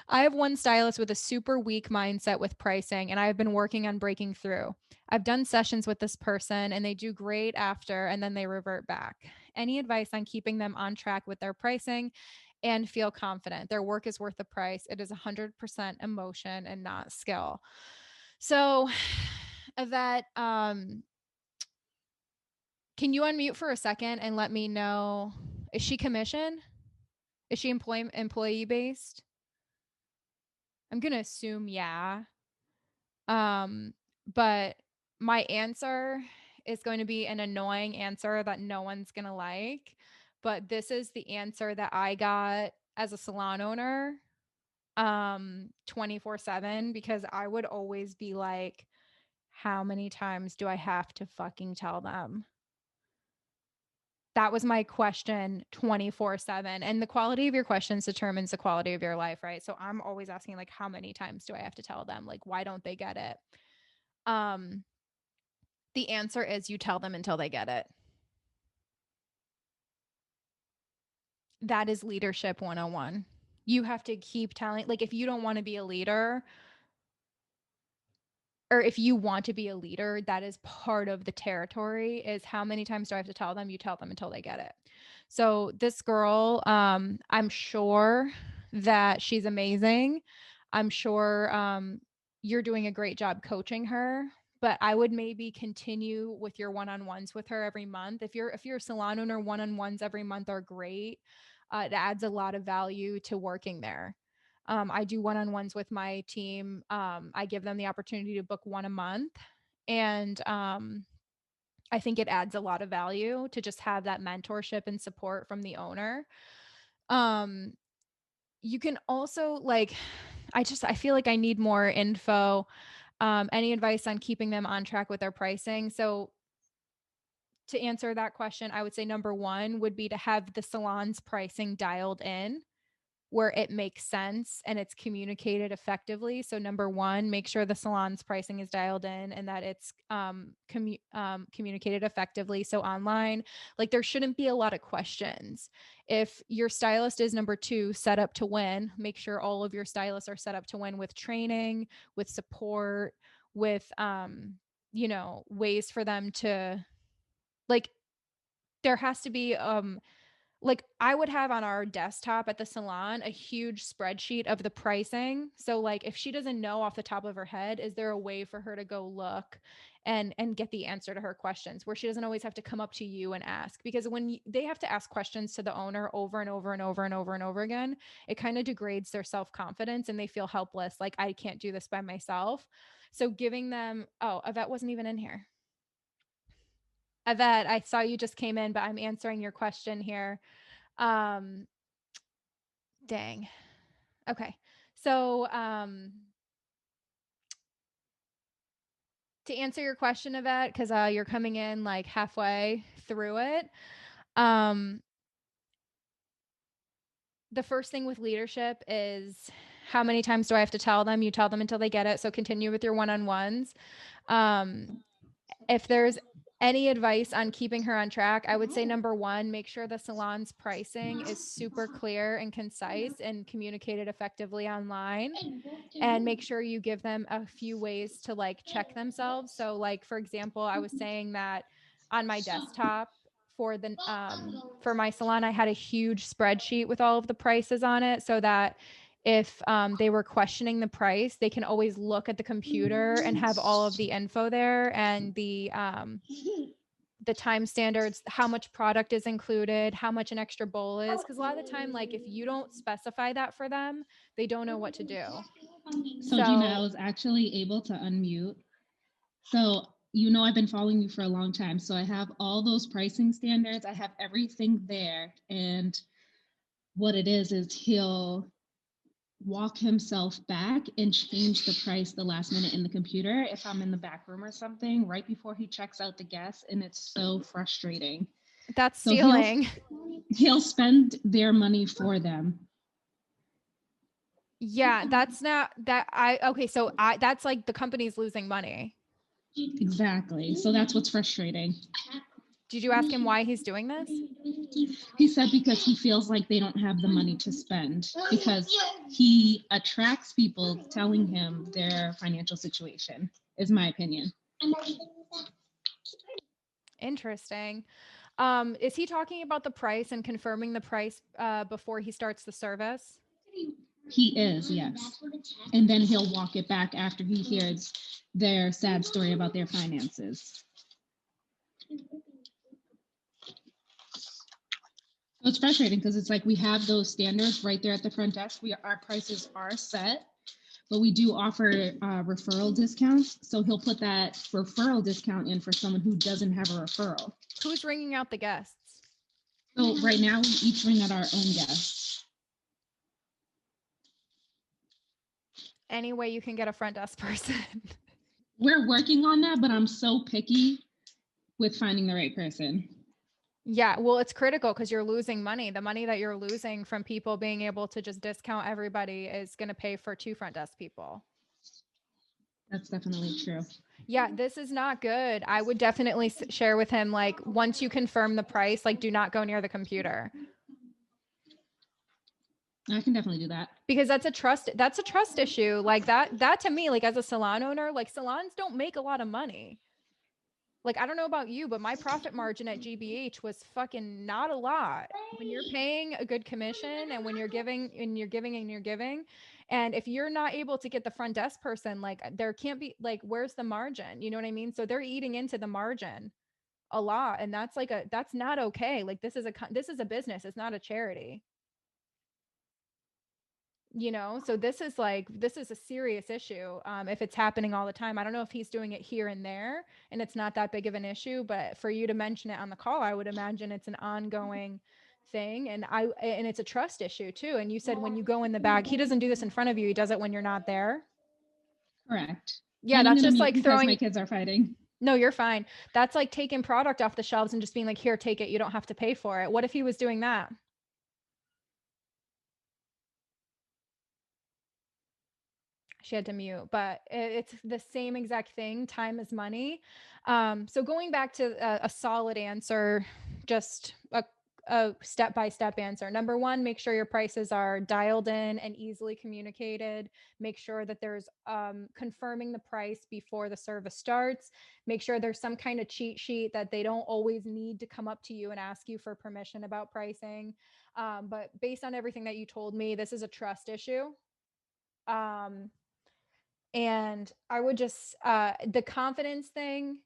I have one stylist with a super weak mindset with pricing, and I've been working on breaking through. I've done sessions with this person, and they do great after, and then they revert back. Any advice on keeping them on track with their pricing and feel confident? Their work is worth the price. It is 100% emotion and not skill. So, Yvette, can you unmute for a second and let me know, is she commission? Is she employee based? I'm going to assume yeah. But my answer is going to be an annoying answer that no one's going to like, but this is the answer that I got as a salon owner 24/7, because I would always be like, how many times do I have to fucking tell them? That was my question 24/7. And the quality of your questions determines the quality of your life, right? So I'm always asking, like, how many times do I have to tell them? Like, why don't they get it? The answer is you tell them until they get it. That is leadership 101. You have to keep telling, like, if you don't want to be a leader, or if you want to be a leader, that is part of the territory, is how many times do I have to tell them? You tell them until they get it. So this girl, I'm sure that she's amazing. I'm sure you're doing a great job coaching her, but I would maybe continue with your one-on-ones with her every month. If you're a salon owner, one-on-ones every month are great. It adds a lot of value to working there. I do one-on-ones with my team. I give them the opportunity to book one a month. And I think it adds a lot of value to just have that mentorship and support from the owner. You can also, like, I feel like I need more info. Any advice on keeping them on track with their pricing? So to answer that question, I would say number one would be to have the salon's pricing dialed in, where it makes sense and it's communicated effectively. So number one, make sure the salon's pricing is dialed in and that it's communicated effectively. So online, like, there shouldn't be a lot of questions. If your stylist is number two, set up to win, make sure all of your stylists are set up to win with training, with support, with, ways for them to, like, there has to be, like, I would have on our desktop at the salon a huge spreadsheet of the pricing. So, like, if she doesn't know off the top of her head, is there a way for her to go look and get the answer to her questions, where she doesn't always have to come up to you and ask? Because when they have to ask questions to the owner over and over and over and over and over again, it kind of degrades their self-confidence and they feel helpless. Like, I can't do this by myself. So giving them, oh, Yvette wasn't even in here. Yvette, I saw you just came in, but I'm answering your question here. Dang. Okay. So, to answer your question, Yvette, because you're coming in like halfway through it. The first thing with leadership is, how many times do I have to tell them? You tell them until they get it. So continue with your one-on-ones. If there's any advice on keeping her on track, I would say number one, make sure the salon's pricing is super clear and concise and communicated effectively online. And make sure you give them a few ways to, like, check themselves. So, like, for example, I was saying that on my desktop for my salon, I had a huge spreadsheet with all of the prices on it, so that if they were questioning the price, they can always look at the computer and have all of the info there, and the time standards, how much product is included, how much an extra bowl is. Because a lot of the time, like, if you don't specify that for them, they don't know what to do. So Gina, I was actually able to unmute. So, I've been following you for a long time. So I have all those pricing standards. I have everything there. And what it is he'll walk himself back and change the price the last minute in the computer if I'm in the back room or something, right before he checks out the guests. And it's so frustrating. That's stealing. So he'll spend their money for them. Yeah, that's not that okay, so that's like the company's losing money. Exactly. So that's what's frustrating. Did you ask him why he's doing this? He said because he feels like they don't have the money to spend, because he attracts people telling him their financial situation, is my opinion. Interesting. Is he talking about the price and confirming the price before he starts the service? He is, yes. And then he'll walk it back after he hears their sad story about their finances. So it's frustrating because it's like we have those standards right there at the front desk. Our prices are set, but we do offer referral discounts. So he'll put that referral discount in for someone who doesn't have a referral. Who's ringing out the guests? So right now we each ring out our own guests. Any way you can get a front desk person? We're working on that, but I'm so picky with finding the right person. Yeah, well, it's critical because you're losing money. The money that you're losing from people being able to just discount everybody is going to pay for 2 front desk people. That's definitely true. Yeah, this is not good. I would definitely share with him, like, once you confirm the price, like, do not go near the computer. I can definitely do that. Because that's a trust issue. Like that to me, like as a salon owner, like salons don't make a lot of money. Like, I don't know about you, but my profit margin at GBH was fucking not a lot. When you're paying a good commission and when you're giving and you're giving and you're giving, and if you're not able to get the front desk person, like there can't be like, where's the margin? You know what I mean? So they're eating into the margin a lot. And that's like that's not okay. Like this is a business. It's not a charity. So this is a serious issue. If it's happening all the time, I don't know if he's doing it here and there and it's not that big of an issue, but for you to mention it on the call, I would imagine it's an ongoing thing. And it's a trust issue too. And you said when you go in the bag, he doesn't do this in front of you. He does it when you're not there. Correct. Yeah. And that's just like because my kids are fighting. No, you're fine. That's like taking product off the shelves and just being like, here, take it. You don't have to pay for it. What if he was doing that? She had to mute, but it's the same exact thing. Time is money. So going back to a solid answer, just a step-by-step answer. Number one, make sure your prices are dialed in and easily communicated. Make sure that there's confirming the price before the service starts. Make sure there's some kind of cheat sheet that they don't always need to come up to you and ask you for permission about pricing. But based on everything that you told me, this is a trust issue. And I would just, the confidence thing,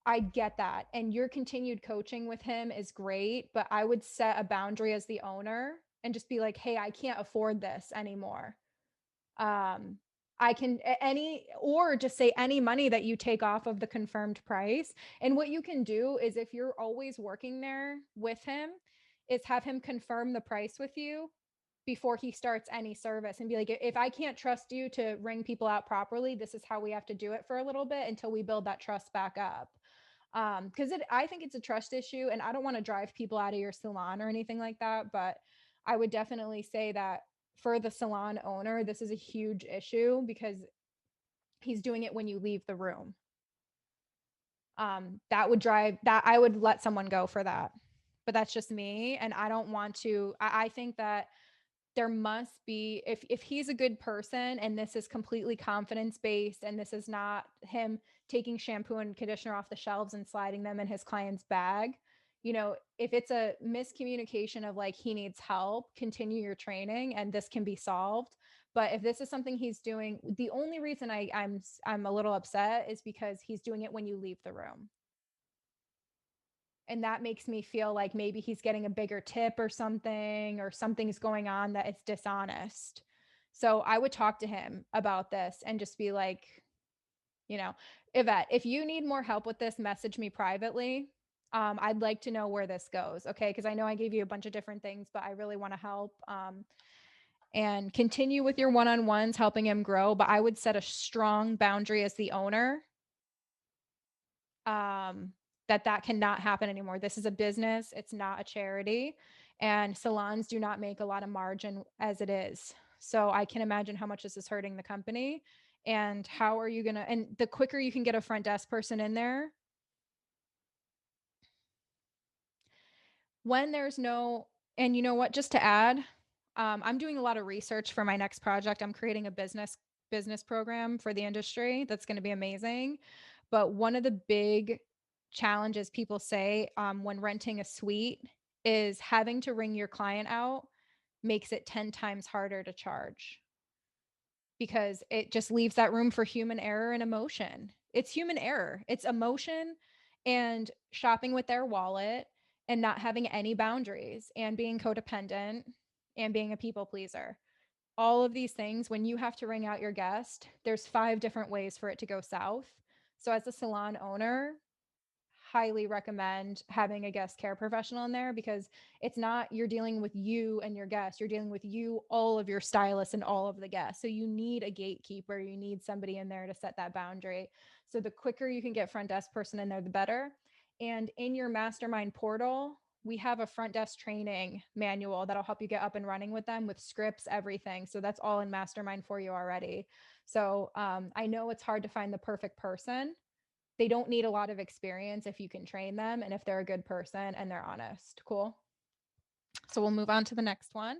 I get that. And your continued coaching with him is great, but I would set a boundary as the owner and just be like, hey, I can't afford this anymore. I can or just say any money that you take off of the confirmed price. And what you can do is if you're always working there with him, is have him confirm the price with you before he starts any service and be like, if I can't trust you to ring people out properly, this is how we have to do it for a little bit until we build that trust back up. Because I think it's a trust issue and I don't want to drive people out of your salon or anything like that. But I would definitely say that for the salon owner, this is a huge issue because he's doing it when you leave the room. That would drive that I would let someone go for that. But that's just me. And I don't want to, I think that there must be, if he's a good person and this is completely confidence based and this is not him taking shampoo and conditioner off the shelves and sliding them in his client's bag, if it's a miscommunication of like he needs help, continue your training and this can be solved. But if this is something he's doing, the only reason I'm a little upset is because he's doing it when you leave the room. And that makes me feel like maybe he's getting a bigger tip or something's going on that it's dishonest. So I would talk to him about this and just be like, Yvette, if you need more help with this, message me privately. I'd like to know where this goes. Okay. Cause I know I gave you a bunch of different things, but I really want to help. And continue with your one-on-ones, helping him grow. But I would set a strong boundary as the owner. That cannot happen anymore. This is a business. It's not a charity. And salons do not make a lot of margin as it is. So I can imagine how much this is hurting the company. And how are you going to, and the quicker you can get a front desk person in there, when there's no, and you know what, just to add, I'm doing a lot of research for my next project. I'm creating a business program for the industry. That's going to be amazing. But one of the big challenges people say when renting a suite is having to ring your client out makes it 10 times harder to charge because it just leaves that room for human error and emotion. It's human error. It's emotion and shopping with their wallet and not having any boundaries and being codependent and being a people pleaser. All of these things, when you have to ring out your guest, there's 5 different ways for it to go south. So as a salon owner, highly recommend having a guest care professional in there because it's not you're dealing with you and your guests, you're dealing with you, all of your stylists and all of the guests. So you need a gatekeeper, you need somebody in there to set that boundary. So the quicker you can get front desk person in there, the better. And in your mastermind portal, we have a front desk training manual that'll help you get up and running with them with scripts, everything. So that's all in mastermind for you already. So I know it's hard to find the perfect person. They don't need a lot of experience if you can train them and if they're a good person and they're honest. Cool. So we'll move on to the next one.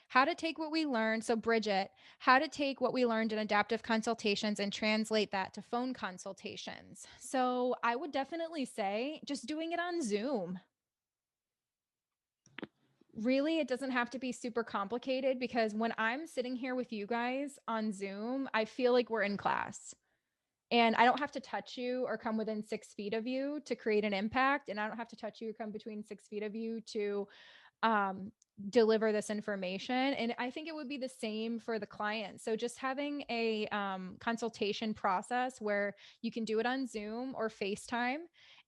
How to take what we learned. So, Bridget, how to take what we learned in adaptive consultations and translate that to phone consultations. So, I would definitely say just doing it on Zoom. Really, it doesn't have to be super complicated, because when I'm sitting here with you guys on Zoom, I feel like we're in class. And I don't have to touch you or come within 6 feet of you to create an impact. And I don't have to touch you or come between 6 feet of you to um, deliver this information. And I think it would be the same for the client. So just having a consultation process where you can do it on Zoom or FaceTime,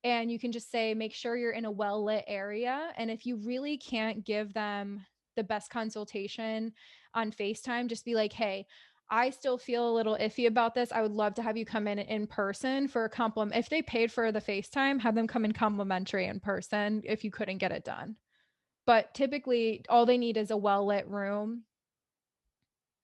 and you can just say, make sure you're in a well lit area. And if you really can't give them the best consultation on FaceTime, just be like, hey, I still feel a little iffy about this. I would love to have you come in person for a compliment. If they paid for the FaceTime, have them come in complimentary in person if you couldn't get it done. But typically, all they need is a well lit room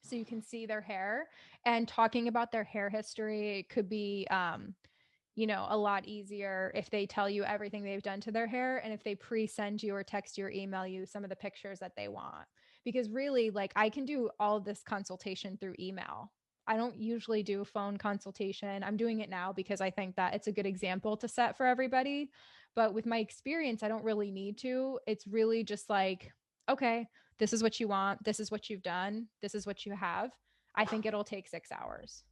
so you can see their hair, and talking about their hair history. It could be, a lot easier if they tell you everything they've done to their hair, and if they pre-send you or text you or email you some of the pictures that they want. Because really, like, I can do all of this consultation through email. I don't usually do phone consultation. I'm doing it now because I think that it's a good example to set for everybody. But with my experience, I don't really need to. It's really just like, okay, this is what you want. This is what you've done. This is what you have. I think it'll take 6 hours.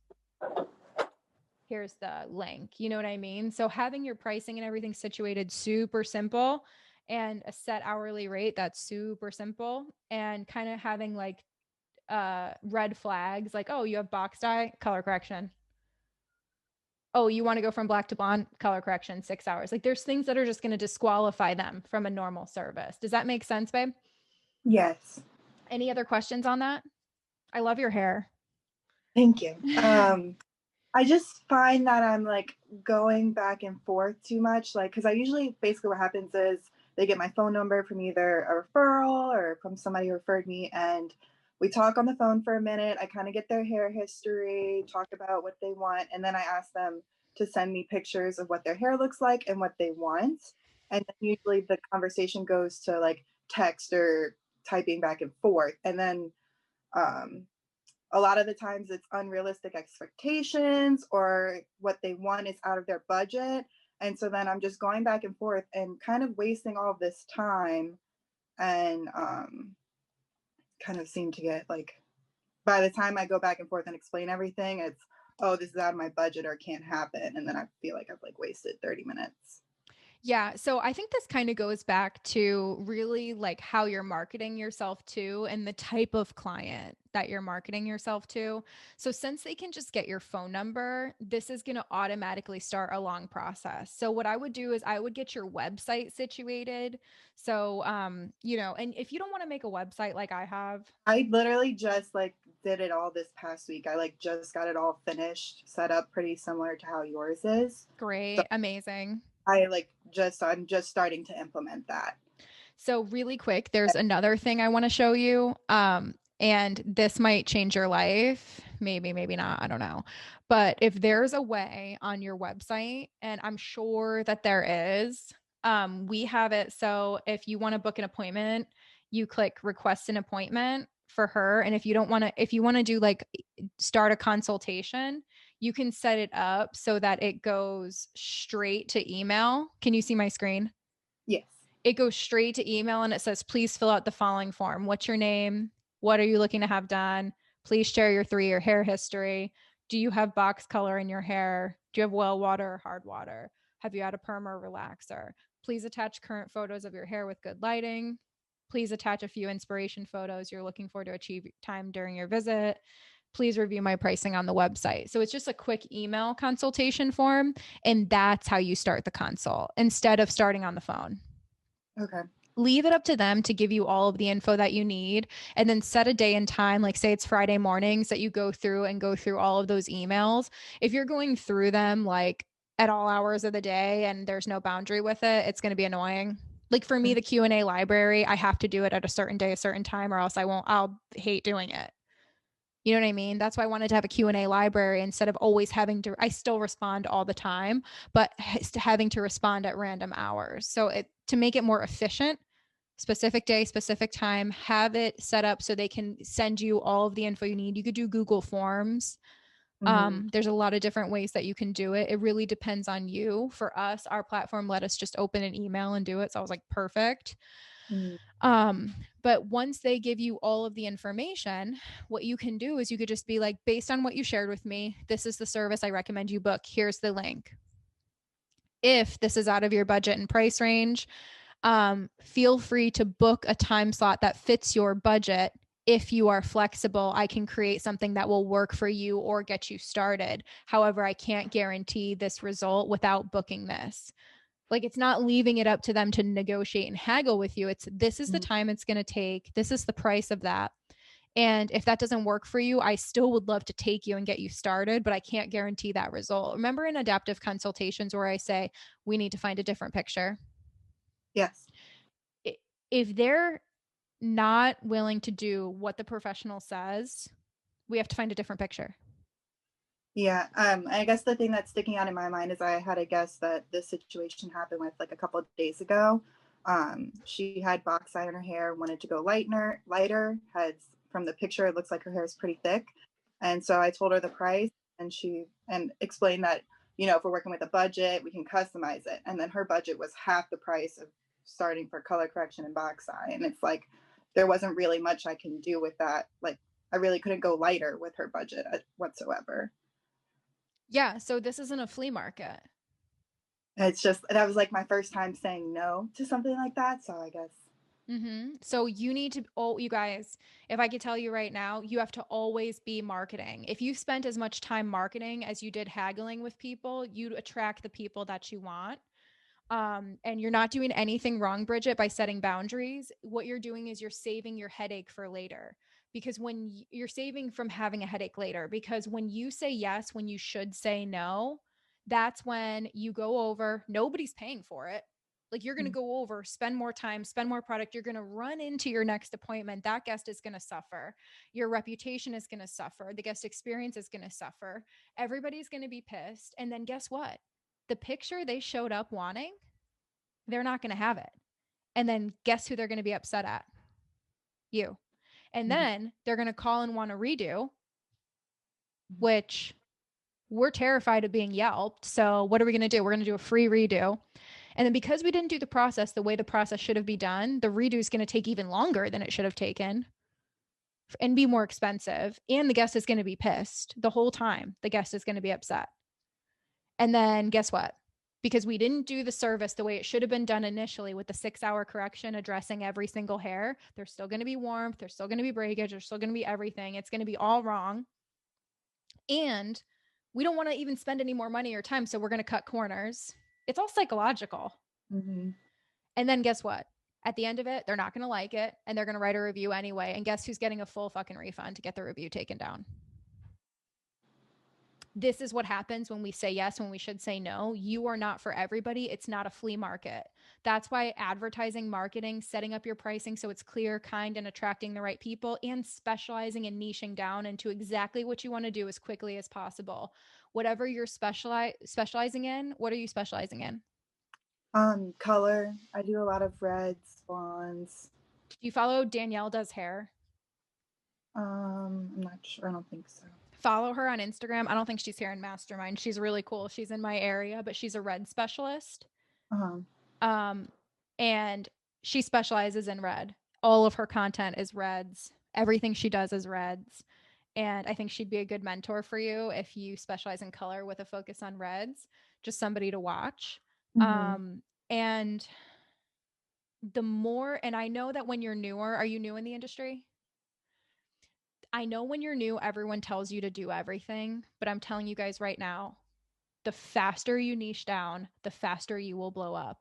Here's the link. You know what I mean? So having your pricing and everything situated super simple, and a set hourly rate that's super simple, and kind of having like red flags like, oh, you have box dye, color correction. Oh, you want to go from black to blonde, color correction, 6 hours. Like, there's things that are just going to disqualify them from a normal service. Does that make sense, babe? Yes. Any other questions on that? I love your hair. Thank you. I just find that I'm like going back and forth too much. Like, cause I usually, basically what happens is they get my phone number from either a referral or from somebody who referred me, and we talk on the phone for a minute. I kind of get their hair history, talk about what they want, and then I ask them to send me pictures of what their hair looks like and what they want. And then usually the conversation goes to like text or typing back and forth. And then a lot of the times it's unrealistic expectations, or what they want is out of their budget. And so then I'm just going back and forth and kind of wasting all of this time, and kind of seem to get like, by the time I go back and forth and explain everything, it's, oh, this is out of my budget or can't happen. And then I feel like I've like wasted 30 minutes. Yeah. So I think this kind of goes back to really like how you're marketing yourself to, and the type of client that you're marketing yourself to. So since they can just get your phone number, this is going to automatically start a long process. So what I would do is I would get your website situated. So, and if you don't want to make a website like I have, I literally just like did it all this past week. I like just got it all finished, set up pretty similar to how yours is. great, So amazing. I'm just starting to implement that. So really quick, there's another thing I want to show you. And this might change your life. Maybe, maybe not. I don't know. But if there's a way on your website, and I'm sure that there is, we have it. So if you want to book an appointment, you click request an appointment for her. And if you want to do like start a consultation, you can set it up so that it goes straight to email. Can you see my screen? Yes. It goes straight to email, and it says, please fill out the following form. What's your name? What are you looking to have done? Please share your 3-year hair history. Do you have box color in your hair? Do you have well water or hard water? Have you had a perm or relaxer? Please attach current photos of your hair with good lighting. Please attach a few inspiration photos you're looking for to achieve time during your visit. Please review my pricing on the website. So it's just a quick email consultation form, and that's how you start the consult instead of starting on the phone. Okay. Leave it up to them to give you all of the info that you need, and then set a day and time, like say it's Friday mornings, that you go through all of those emails. If you're going through them like at all hours of the day and there's no boundary with it, it's going to be annoying. Like for me, the Q&A library, I have to do it at a certain day, a certain time, or else I'll hate doing it. You know what I mean? That's why I wanted to have a Q&A library instead of always having to, I still respond all the time, but having to respond at random hours. So to make it more efficient, specific day, specific time, have it set up so they can send you all of the info you need. You could do Google Forms. There's a lot of different ways that you can do it. It really depends on you. For us, our platform let us just open an email and do it. So I was like, perfect. But once they give you all of the information, what you can do is you could just be like, based on what you shared with me, this is the service I recommend you book. Here's the link. If this is out of your budget and price range, feel free to book a time slot that fits your budget. If you are flexible, I can create something that will work for you or get you started. However, I can't guarantee this result without booking this. Like, it's not leaving it up to them to negotiate and haggle with you. It's, this is the time it's going to take. This is the price of that. And if that doesn't work for you, I still would love to take you and get you started, but I can't guarantee that result. Remember in adaptive consultations where I say, we need to find a different picture? Yes. If they're not willing to do what the professional says, we have to find a different picture. Yeah. I guess the thing that's sticking out in my mind is I had a guess that this situation happened with like a couple of days ago. She had box eye in her hair, wanted to go lighter, had, from the picture, it looks like her hair is pretty thick. And so I told her the price, and she explained that, you know, if we're working with a budget, we can customize it. And then her budget was half the price of starting for color correction and box eye. And it's like, there wasn't really much I can do with that. Like, I really couldn't go lighter with her budget whatsoever. Yeah. So this isn't a flea market. It's just, that was like my first time saying no to something like that. So I guess. So you need to, you guys, if I could tell you right now, you have to always be marketing. If you spent as much time marketing as you did haggling with people, you'd attract the people that you want. And you're not doing anything wrong, Bridget, by setting boundaries. What you're doing is you're saving your headache for later, because when you're saving from having a headache later, because when you say yes, when you should say no, that's when you go over, nobody's paying for it. Like, you're going to go over, spend more time, spend more product. You're going to run into your next appointment. That guest is going to suffer. Your reputation is going to suffer. The guest experience is going to suffer. Everybody's going to be pissed. And then guess what? The picture they showed up wanting, they're not going to have it. And then guess who they're going to be upset at? You. And then they're going to call and want a redo, which we're terrified of being yelped. So what are we going to do? We're going to do a free redo. And then because we didn't do the process the way the process should have been done, the redo is going to take even longer than it should have taken and be more expensive. And the guest is going to be pissed the whole time. The guest is going to be upset. And then guess what? Because we didn't do the service the way it should have been done initially with the 6-hour correction, addressing every single hair, there's still going to be warmth. There's still going to be breakage. There's still going to be everything. It's going to be all wrong. And we don't want to even spend any more money or time. So we're going to cut corners. It's all psychological. And then guess what? At the end of it, they're not going to like it, and they're going to write a review anyway. And guess who's getting a full fucking refund to get the review taken down? This is what happens when we say yes, when we should say no. You are not for everybody. It's not a flea market. That's why advertising, marketing, setting up your pricing so it's clear, kind, and attracting the right people, and specializing and niching down into exactly what you want to do as quickly as possible. Whatever you're specializing in, what are you specializing in? Color. I do a lot of reds, blondes. Do you follow Danielle Does Hair? I'm not sure. I don't think so. Follow her on Instagram. I don't think she's here in Mastermind. She's really cool. She's in my area, but she's a red specialist. And she specializes in red. All of her content is reds. Everything she does is reds. And I think she'd be a good mentor for you if you specialize in color with a focus on reds. Just somebody to watch. And the more, and I know that when you're newer, are you new in the industry? I know when you're new, everyone tells you to do everything, but I'm telling you guys right now, the faster you niche down, the faster you will blow up.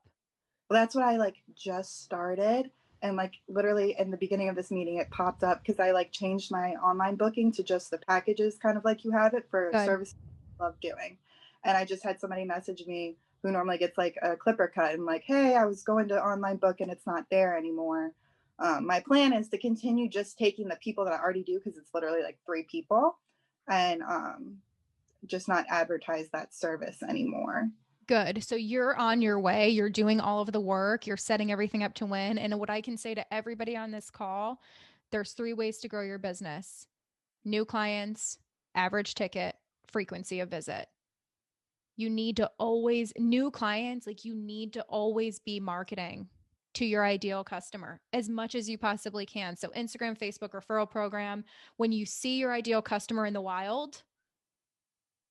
Well, that's what I like just started. And like literally in the beginning of this meeting, it popped up because I like changed my online booking to just the packages, kind of like you have it for services I love doing. And I just had somebody message me who normally gets like a clipper cut and like, hey, I was going to online book and it's not there anymore. My plan is to continue just taking the people that I already do, because it's literally like 3 people, and just not advertise that service anymore. Good. So you're on your way. You're doing all of the work. You're setting everything up to win. And what I can say to everybody on this call, there's 3 ways to grow your business: new clients, average ticket, frequency of visit. You need to always, new clients, like you need to always be marketing to your ideal customer as much as you possibly can. So Instagram, Facebook referral program, when you see your ideal customer in the wild,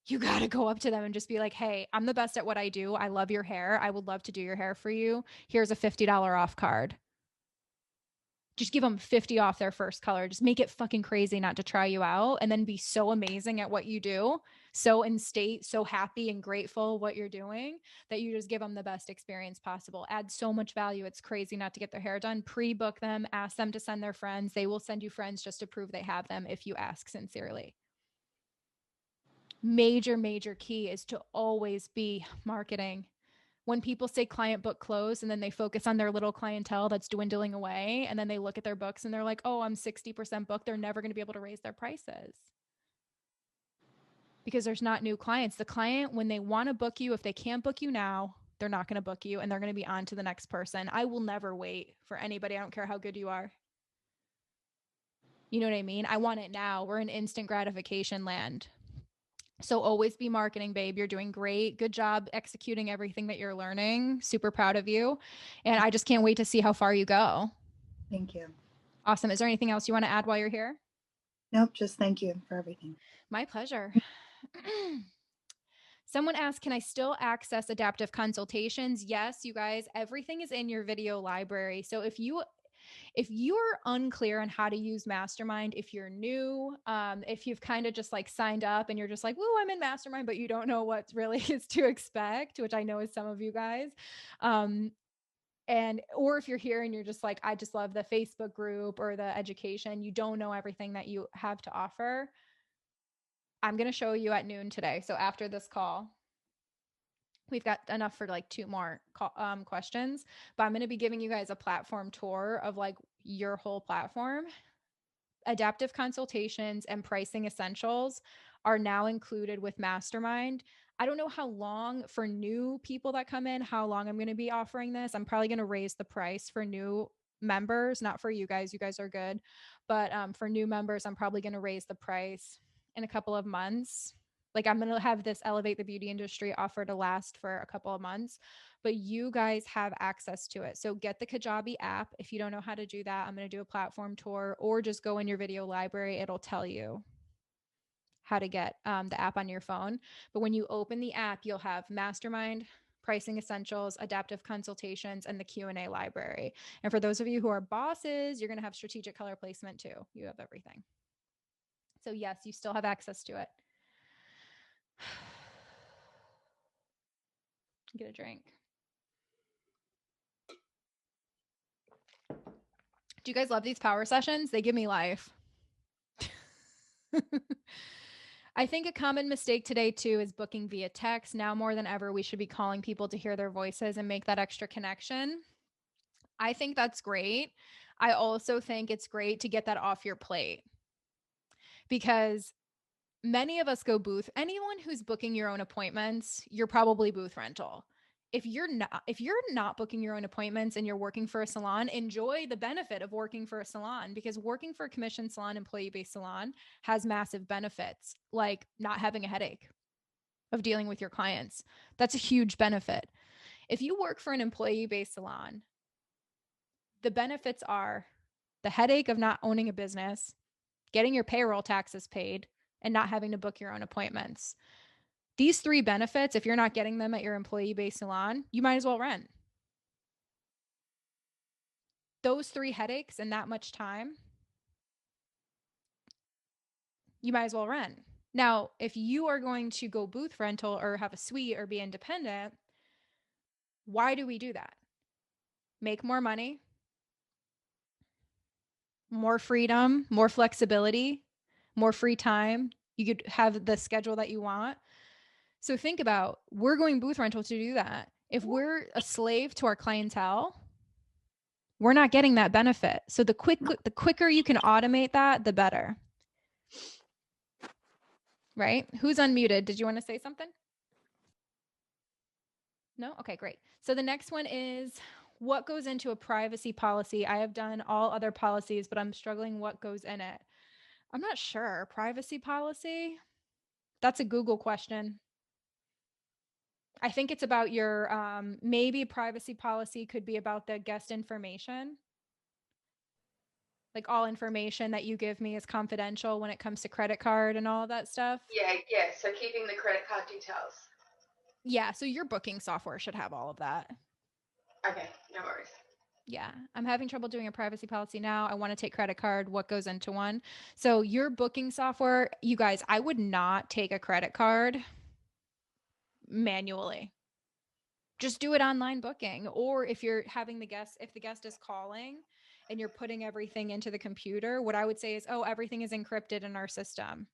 you got to go up to them and just be like, hey, I'm the best at what I do. I love your hair. I would love to do your hair for you. Here's a $50 off card. Just give them 50 off their first color. Just make it fucking crazy not to try you out, and then be so amazing at what you do, so in state, so happy and grateful what you're doing, that you just give them the best experience possible. Add so much value. It's crazy not to get their hair done. Pre-book them, ask them to send their friends. They will send you friends just to prove they have them if you ask sincerely. Major key is to always be marketing. When people say client book close and then they focus on their little clientele that's dwindling away, and then they look at their books and they're like, oh, I'm 60% booked, they're never going to be able to raise their prices because there's not new clients. The client, when they want to book you, if they can't book you now, they're not going to book you and they're going to be on to the next person. I will never wait for anybody. I don't care how good you are. You know what I mean? I want it now. We're in instant gratification land. So always be marketing, babe. You're doing great. Good job executing everything that you're learning. Super proud of you. And I just can't wait to see how far you go. Thank you. Awesome. Is there anything else you want to add while you're here? Nope, just thank you for everything. My pleasure. Someone asked, can I still access adaptive consultations? Yes, you guys, everything is in your video library. So if you're unclear on how to use Mastermind, if you're new, if you've kind of just like signed up and you're just like, woo, I'm in Mastermind, but you don't know what really is to expect, which I know is some of you guys. Or if you're here and you're just like, I just love the Facebook group or the education, you don't know everything that you have to offer. I'm going to show you at noon today. So after this call, we've got enough for like 2 more questions, but I'm going to be giving you guys a platform tour of like your whole platform. Adaptive consultations and pricing essentials are now included with Mastermind. I don't know how long for new people that come in, how long I'm going to be offering this. I'm probably going to raise the price for new members, not for you guys. You guys are good. But for new members, I'm probably going to raise the price in a couple of months. Like I'm going to have this Elevate the Beauty Industry offer to last for a couple of months, but you guys have access to it. So get the Kajabi app. If you don't know how to do that, I'm going to do a platform tour, or just go in your video library. It'll tell you how to get the app on your phone. But when you open the app, you'll have Mastermind, pricing essentials, adaptive consultations, and the Q&A library. And for those of you who are bosses, you're going to have strategic color placement too. You have everything. So yes, you still have access to it. Get a drink. Do you guys love these power sessions? They give me life. I think a common mistake today too is booking via text. Now more than ever, we should be calling people to hear their voices and make that extra connection. I think that's great. I also think it's great to get that off your plate, because many of us go booth. Anyone who's booking your own appointments, you're probably booth rental. If you're not booking your own appointments and you're working for a salon, enjoy the benefit of working for a salon, because working for a commission salon, employee-based salon, has massive benefits, like not having a headache of dealing with your clients. That's a huge benefit. If you work for an employee-based salon, the benefits are the headache of not owning a business, getting your payroll taxes paid, and not having to book your own appointments. These 3 benefits, if you're not getting them at your employee-based salon, you might as well rent. Those 3 headaches and that much time, you might as well rent. Now, if you are going to go booth rental or have a suite or be independent, why do we do that? Make more money, more freedom, more flexibility, more free time. You could have the schedule that you want. So think about, we're going booth rental to do that. If we're a slave to our clientele, we're not getting that benefit. So the quicker you can automate that, the better. Right? Who's unmuted? Did you want to say something? No? Okay, great. So the next one is what goes into a privacy policy? I have done all other policies, but I'm struggling what goes in it. I'm not sure. Privacy policy? That's a Google question. I think it's about your, maybe privacy policy could be about the guest information. Like all information that you give me is confidential when it comes to credit card and all of that stuff. Yeah. So keeping the credit card details. Yeah. So your booking software should have all of that. Okay, no worries. Yeah. I'm having trouble doing a privacy policy now. I want to take credit card. What goes into one? So your booking software, you guys, I would not take a credit card manually. Just do it online booking. Or if you're having the guest, if the guest is calling and you're putting everything into the computer, what I would say is, oh, everything is encrypted in our system.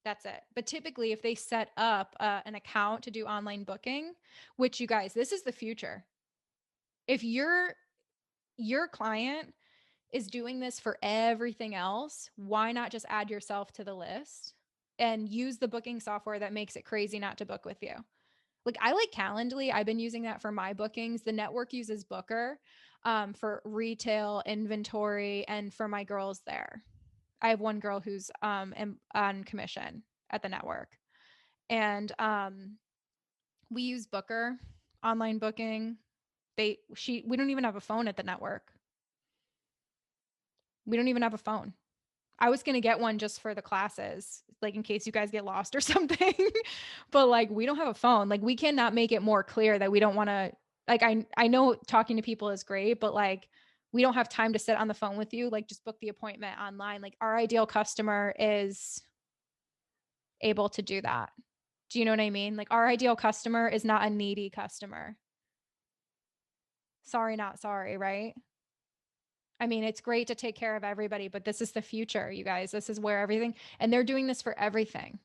That's it. But typically, if they set up an account to do online booking, which you guys, this is the future. If your client is doing this for everything else, why not just add yourself to the list and use the booking software that makes it crazy not to book with you? Like I like Calendly. I've been using that for my bookings. The network uses Booker for retail inventory and for my girls there. I have one girl who's on commission at the network. And we use Booker, online booking. We don't even have a phone at the network. We don't even have a phone. I was going to get one just for the classes, like in case you guys get lost or something. But like we don't have a phone. Like we cannot make it more clear that we don't want to, like I know talking to people is great, but like we don't have time to sit on the phone with you. Like just book the appointment online. Like our ideal customer is able to do that. Do you know what I mean? Like our ideal customer is not a needy customer. Sorry, not sorry, right? I mean, it's great to take care of everybody, but this is the future, you guys. This is where everything, and they're doing this for everything.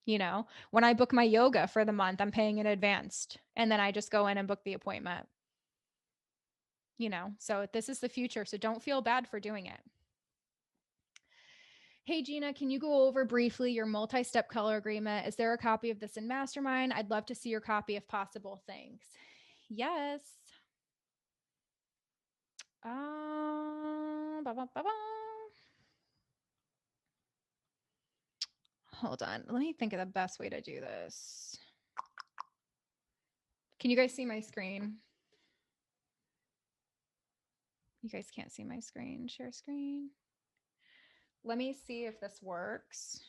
You know, when I book my yoga for the month, I'm paying in advance and then I just go in and book the appointment. You know, so this is the future. So don't feel bad for doing it. Hey, Gina, can you go over briefly your multi-step color agreement? Is there a copy of this in Mastermind? I'd love to see your copy if possible. Thanks. Yes. Ba, ba, ba, ba. Hold on. Let me think of the best way to do this. Can you guys see my screen? You guys can't see my screen. Share screen. Let me see if this works.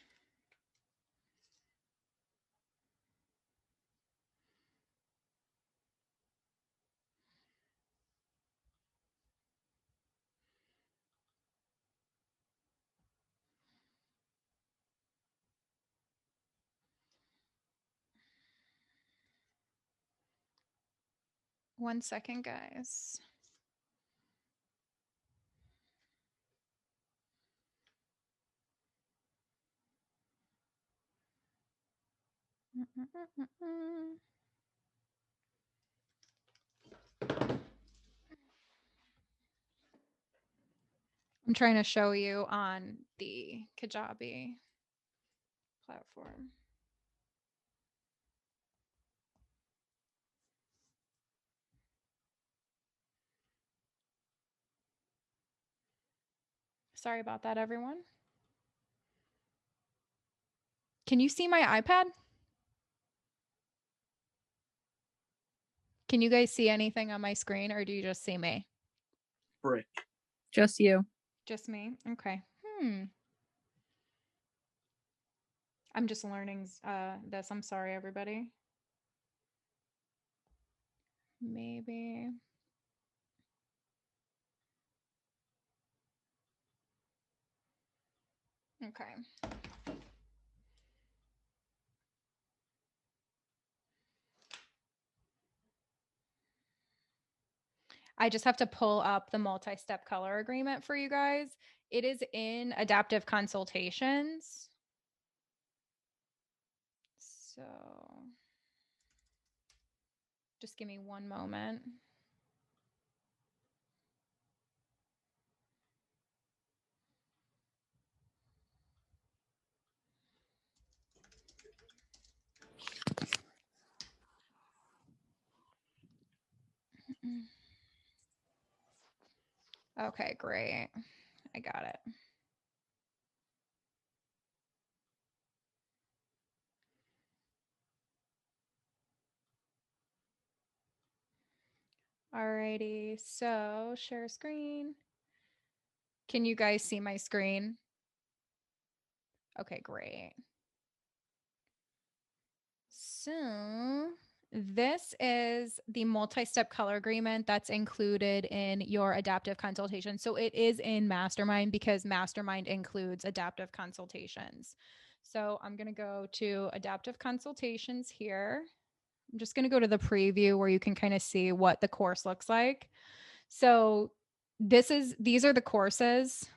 One second, guys. I'm trying to show you on the Kajabi platform. Sorry about that, everyone. Can you see my iPad? Can you guys see anything on my screen or do you just see me? Brick. Just you. Just me? Okay. I'm just learning this. I'm sorry, everybody. Maybe. Okay. I just have to pull up the multi-step color agreement for you guys. It is in Adaptive Consultations. So just give me one moment. Okay, great. I got it. Alrighty, so share screen. Can you guys see my screen? Okay, great. So this is the multi-step color agreement that's included in your adaptive consultation. So it is in Mastermind because Mastermind includes adaptive consultations. So I'm going to go to adaptive consultations here. I'm just going to go to the preview where you can kind of see what the course looks like. So these are the courses.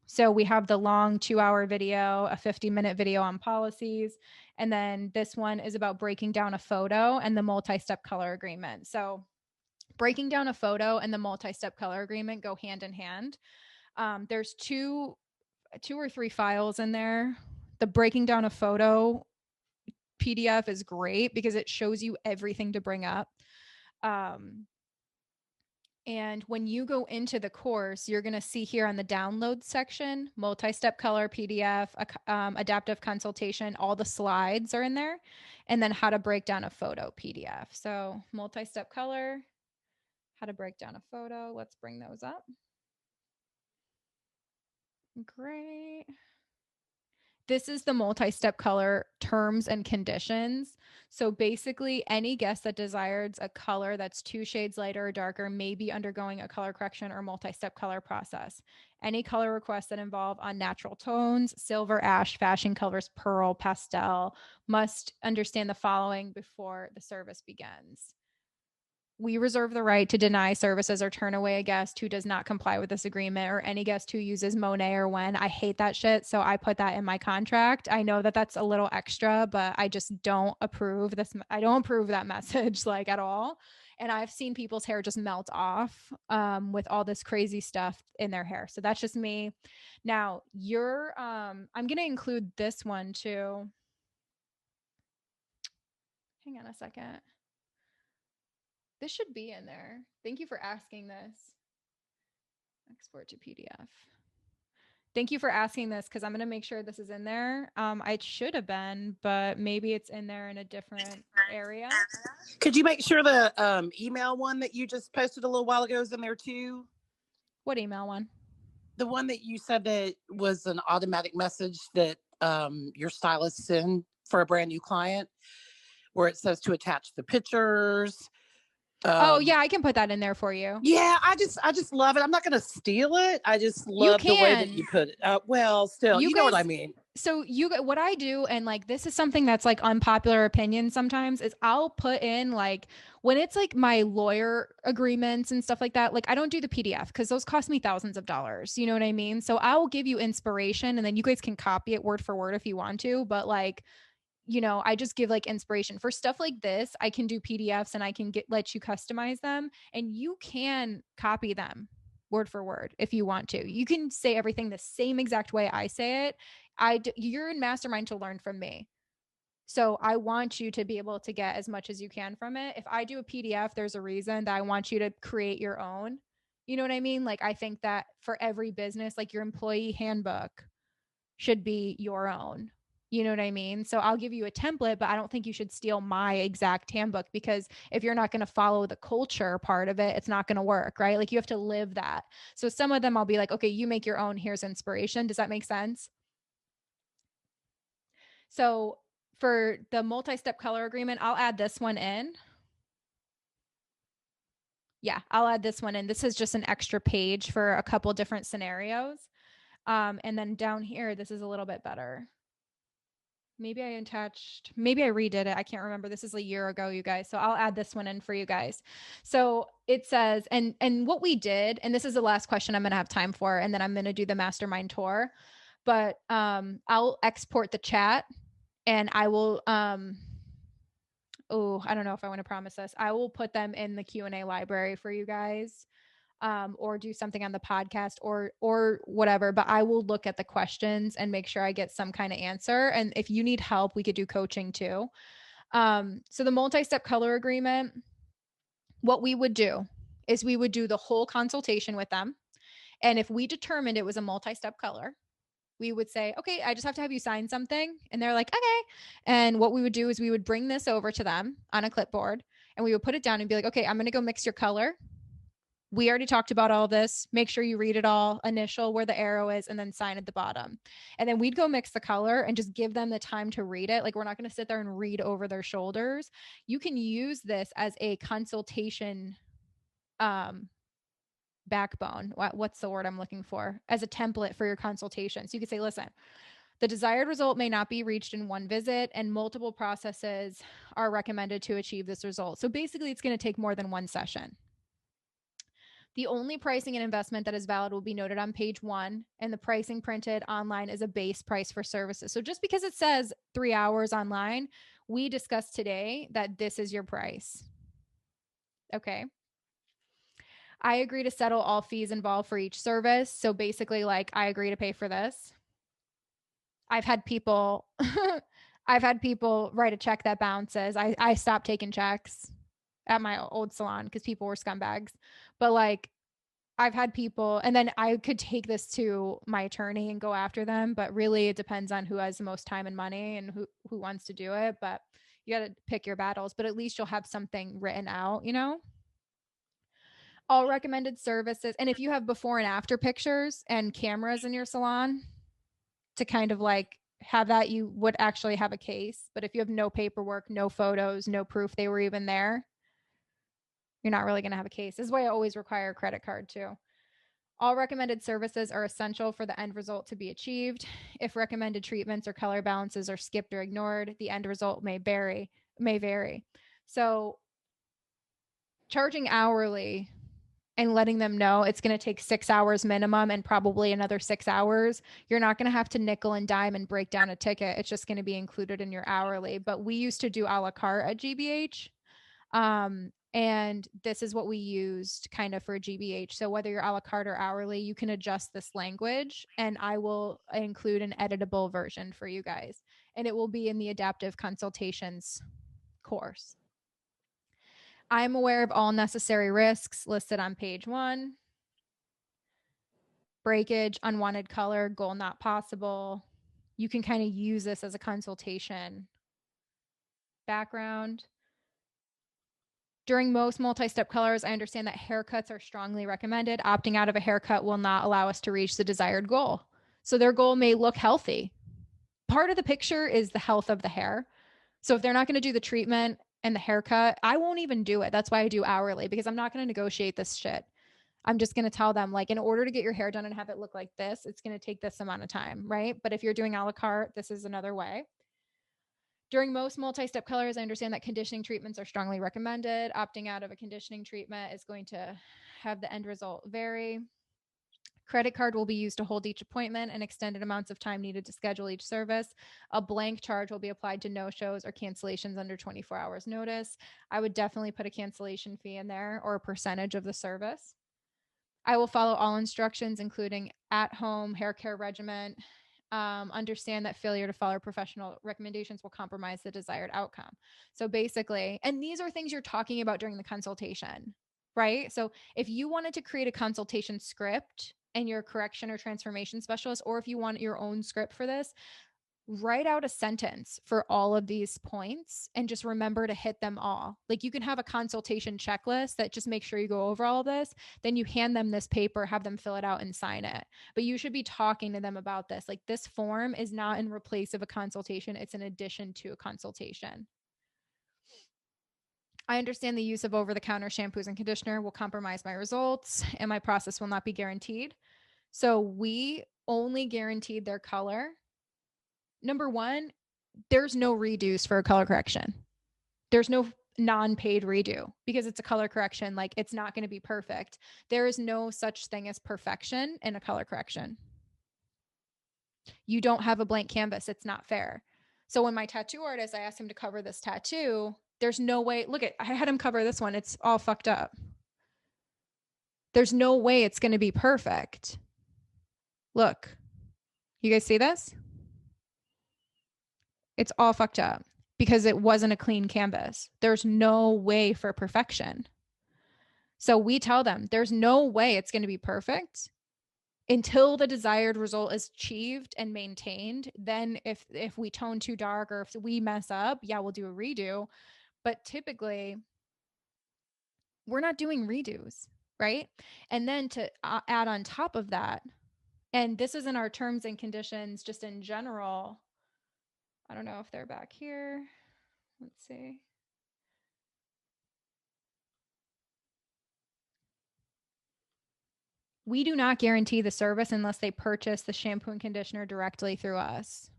So we have the long 2-hour video, a 50-minute video on policies, and then this one is about breaking down a photo and the multi-step color agreement. So breaking down a photo and the multi-step color agreement go hand in hand. There's two or three files in there. The breaking down a photo PDF is great because it shows you everything to bring up. And when you go into the course, you're going to see here on the download section, multi-step color PDF, adaptive consultation, all the slides are in there, and then how to break down a photo PDF. So multi-step color, how to break down a photo. Let's bring those up. Great. This is the multi-step color terms and conditions. So basically, any guest that desires a color that's 2 shades lighter or darker may be undergoing a color correction or multi-step color process. Any color requests that involve unnatural tones, silver, ash, fashion colors, pearl, pastel, must understand the following before the service begins. We reserve the right to deny services or turn away a guest who does not comply with this agreement or any guest who uses Monet or When. I hate that shit. So I put that in my contract. I know that that's a little extra, but I just don't approve this. I don't approve that message like at all. And I've seen people's hair just melt off with all this crazy stuff in their hair. So that's just me. Now I'm going to include this one too. Hang on a second. This should be in there. Thank you for asking this. Export to PDF. Thank you for asking this because I'm going to make sure this is in there. It should have been, but maybe it's in there in a different area. Could you make sure the email one that you just posted a little while ago is in there too? What email one? The one that you said that was an automatic message that your stylist send for a brand new client where it says to attach the pictures. Oh yeah, I can put that in there for you. Yeah, I just love it. I'm not going to steal it. I just love the way that you put it. Well, still, you know what I mean. So what I do, and like this is something that's like unpopular opinion sometimes, is I'll put in like when it's like my lawyer agreements and stuff like that, like I don't do the PDF because those cost me thousands of dollars. You know what I mean? So I will give you inspiration and then you guys can copy it word for word if you want to, but like, you know, I just give like inspiration for stuff like this. I can do PDFs and I can let you customize them and you can copy them word for word if you want to. You can say everything the same exact way I say it. You're in Mastermind to learn from me. So I want you to be able to get as much as you can from it. If I do a PDF, there's a reason that I want you to create your own. You know what I mean? Like I think that for every business, like your employee handbook should be your own. You know what I mean? So I'll give you a template, but I don't think you should steal my exact handbook because if you're not going to follow the culture part of it, it's not going to work, right? Like you have to live that. So some of them I'll be like, okay, you make your own. Here's inspiration. Does that make sense? So for the multi-step color agreement, I'll add this one in. Yeah, I'll add this one in. This is just an extra page for a couple different scenarios. And then down here, this is a little bit better. Maybe I redid it. I can't remember. This is a year ago, you guys. So I'll add this one in for you guys. So it says, and what we did, and this is the last question I'm going to have time for, and then I'm going to do the mastermind tour, but I'll export the chat and I will, I don't know if I want to promise this. I will put them in the Q&A library for you guys. Or do something on the podcast or whatever, but I will look at the questions and make sure I get some kind of answer. And if you need help, we could do coaching too. So the multi-step color agreement, what we would do is we would do the whole consultation with them. And if we determined it was a multi-step color, we would say, okay, I just have to have you sign something. And they're like, okay. And what we would do is we would bring this over to them on a clipboard and we would put it down and be like, okay, I'm going to go mix your color. We already talked about all this. Make sure you read it all, initial where the arrow is, and then sign at the bottom. And then we'd go mix the color and just give them the time to read it. Like, we're not going to sit there and read over their shoulders. You can use this as a consultation backbone. What's the word I'm looking for? As a template for your consultation. So you could say, listen, the desired result may not be reached in one visit, and multiple processes are recommended to achieve this result. So basically, it's going to take more than one session. The only pricing and investment that is valid will be noted on page 1, and the pricing printed online is a base price for services. So just because it says 3 hours online, we discussed today that this is your price. Okay. I agree to settle all fees involved for each service. So basically, like, I agree to pay for this. I've had people write a check that bounces. I stopped taking checks at my old salon because people were scumbags. But like, I've had people, and then I could take this to my attorney and go after them, but really it depends on who has the most time and money and who wants to do it. But you got to pick your battles, but at least you'll have something written out, you know? All recommended services. And if you have before and after pictures and cameras in your salon to kind of like have that, you would actually have a case. But if you have no paperwork, no photos, no proof they were even there, you're not really going to have a case. This is why I always require a credit card too. All recommended services are essential for the end result to be achieved. If recommended treatments or color balances are skipped or ignored, the end result may vary. So charging hourly and letting them know it's going to take 6 hours minimum and probably another 6 hours. You're not going to have to nickel and dime and break down a ticket. It's just going to be included in your hourly. But we used to do a la carte at GBH. And this is what we used kind of for GBH. So whether you're a la carte or hourly, you can adjust this language, and I will include an editable version for you guys. And it will be in the Adaptive Consultations course. I'm aware of all necessary risks listed on page 1. Breakage, unwanted color, goal not possible. You can kind of use this as a consultation background. During most multi-step colors, I understand that haircuts are strongly recommended. Opting out of a haircut will not allow us to reach the desired goal. So their goal may look healthy. Part of the picture is the health of the hair. So if they're not going to do the treatment and the haircut, I won't even do it. That's why I do hourly, because I'm not going to negotiate this shit. I'm just going to tell them, like, in order to get your hair done and have it look like this, it's going to take this amount of time, right? But if you're doing a la carte, this is another way. During most multi-step colors, I understand that conditioning treatments are strongly recommended. Opting out of a conditioning treatment is going to have the end result vary. Credit card will be used to hold each appointment and extended amounts of time needed to schedule each service. A blank charge will be applied to no-shows or cancellations under 24 hours notice. I would definitely put a cancellation fee in there or a percentage of the service. I will follow all instructions, including at-home hair care regimen. Understand that failure to follow professional recommendations will compromise the desired outcome. So basically, and these are things you're talking about during the consultation, right? So if you wanted to create a consultation script and you're a correction or transformation specialist, or if you want your own script for this, write out a sentence for all of these points and just remember to hit them all. Like, you can have a consultation checklist that just makes sure you go over all this. Then you hand them this paper, have them fill it out and sign it. But you should be talking to them about this. Like, this form is not in replace of a consultation. It's an addition to a consultation. I understand the use of over-the-counter shampoos and conditioner will compromise my results and my process will not be guaranteed. So we only guaranteed their color. Number one, there's no redos for a color correction. There's no non-paid redo because it's a color correction. Like, it's not going to be perfect. There is no such thing as perfection in a color correction. You don't have a blank canvas. It's not fair. So when my tattoo artist, I asked him to cover this tattoo, there's no way. Look at, I had him cover this one. It's all fucked up. There's no way it's going to be perfect. Look, you guys see this? It's all fucked up because it wasn't a clean canvas. There's no way for perfection. So we tell them there's no way it's going to be perfect until the desired result is achieved and maintained. Then if we tone too dark or if we mess up, yeah, we'll do a redo. But typically we're not doing redos, right? And then to add on top of that, and this is in our terms and conditions just in general. I don't know if they're back here. Let's see. We do not guarantee the service unless they purchase the shampoo and conditioner directly through us.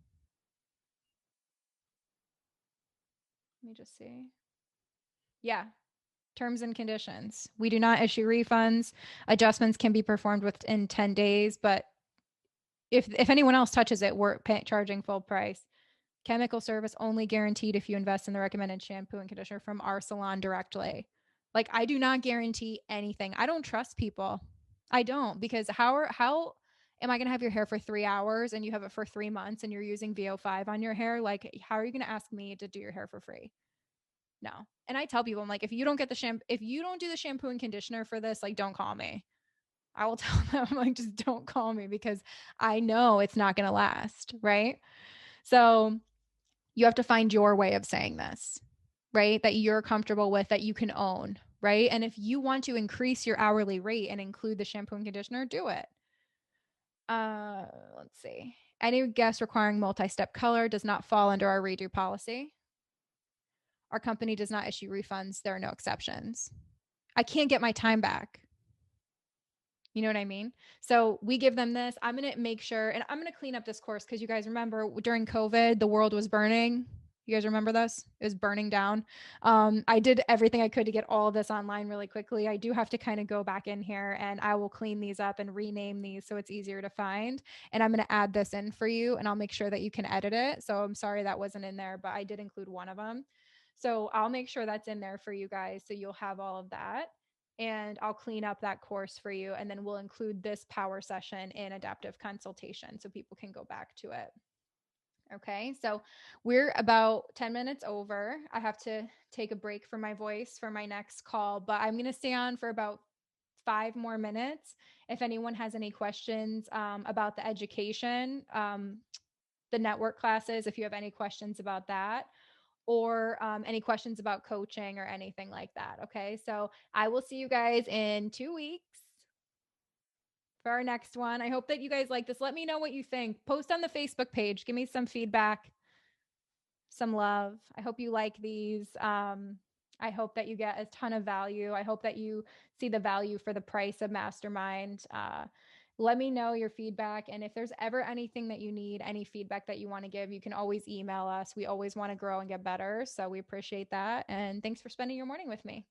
Let me just see. Yeah. Terms and conditions. We do not issue refunds. Adjustments can be performed within 10 days, but if anyone else touches it, we're charging full price. Chemical service only guaranteed if you invest in the recommended shampoo and conditioner from our salon directly. Like, I do not guarantee anything. I don't trust people. I don't, because how am I going to have your hair for 3 hours and you have it for 3 months and you're using VO5 on your hair? Like, how are you going to ask me to do your hair for free? No. And I tell people, I'm like, if you don't get the if you don't do the shampoo and conditioner for this, like, don't call me. I will tell them, like, just don't call me because I know it's not going to last. Right. So you have to find your way of saying this, right? That you're comfortable with, that you can own, right? And if you want to increase your hourly rate and include the shampoo and conditioner, do it. Let's see. Any guest requiring multi-step color does not fall under our redo policy. Our company does not issue refunds. There are no exceptions. I can't get my time back. You know what I mean? So we give them this. I'm going to make sure, and I'm going to clean up this course because you guys remember during COVID, the world was burning. You guys remember this? It was burning down. I did everything I could to get all of this online really quickly. I do have to kind of go back in here and I will clean these up and rename these so it's easier to find. And I'm going to add this in for you and I'll make sure that you can edit it. So I'm sorry that wasn't in there, but I did include one of them. So I'll make sure that's in there for you guys. So you'll have all of that. And I'll clean up that course for you. And then we'll include this power session in adaptive consultation so people can go back to it. Okay, so we're about 10 minutes over. I have to take a break for my voice for my next call, but I'm going to stay on for about 5 more minutes. If anyone has any questions about the education, the network classes, if you have any questions about that, or any questions about coaching or anything like that. Okay, so I will see you guys in 2 weeks for our next one. I hope that you guys like this. Let me know what you think. Post on the Facebook page. Give me some feedback, some love. I hope you like these. I hope that you get a ton of value. I hope that you see the value for the price of Mastermind. Let me know your feedback. And if there's ever anything that you need, any feedback that you want to give, you can always email us. We always want to grow and get better. So we appreciate that. And thanks for spending your morning with me.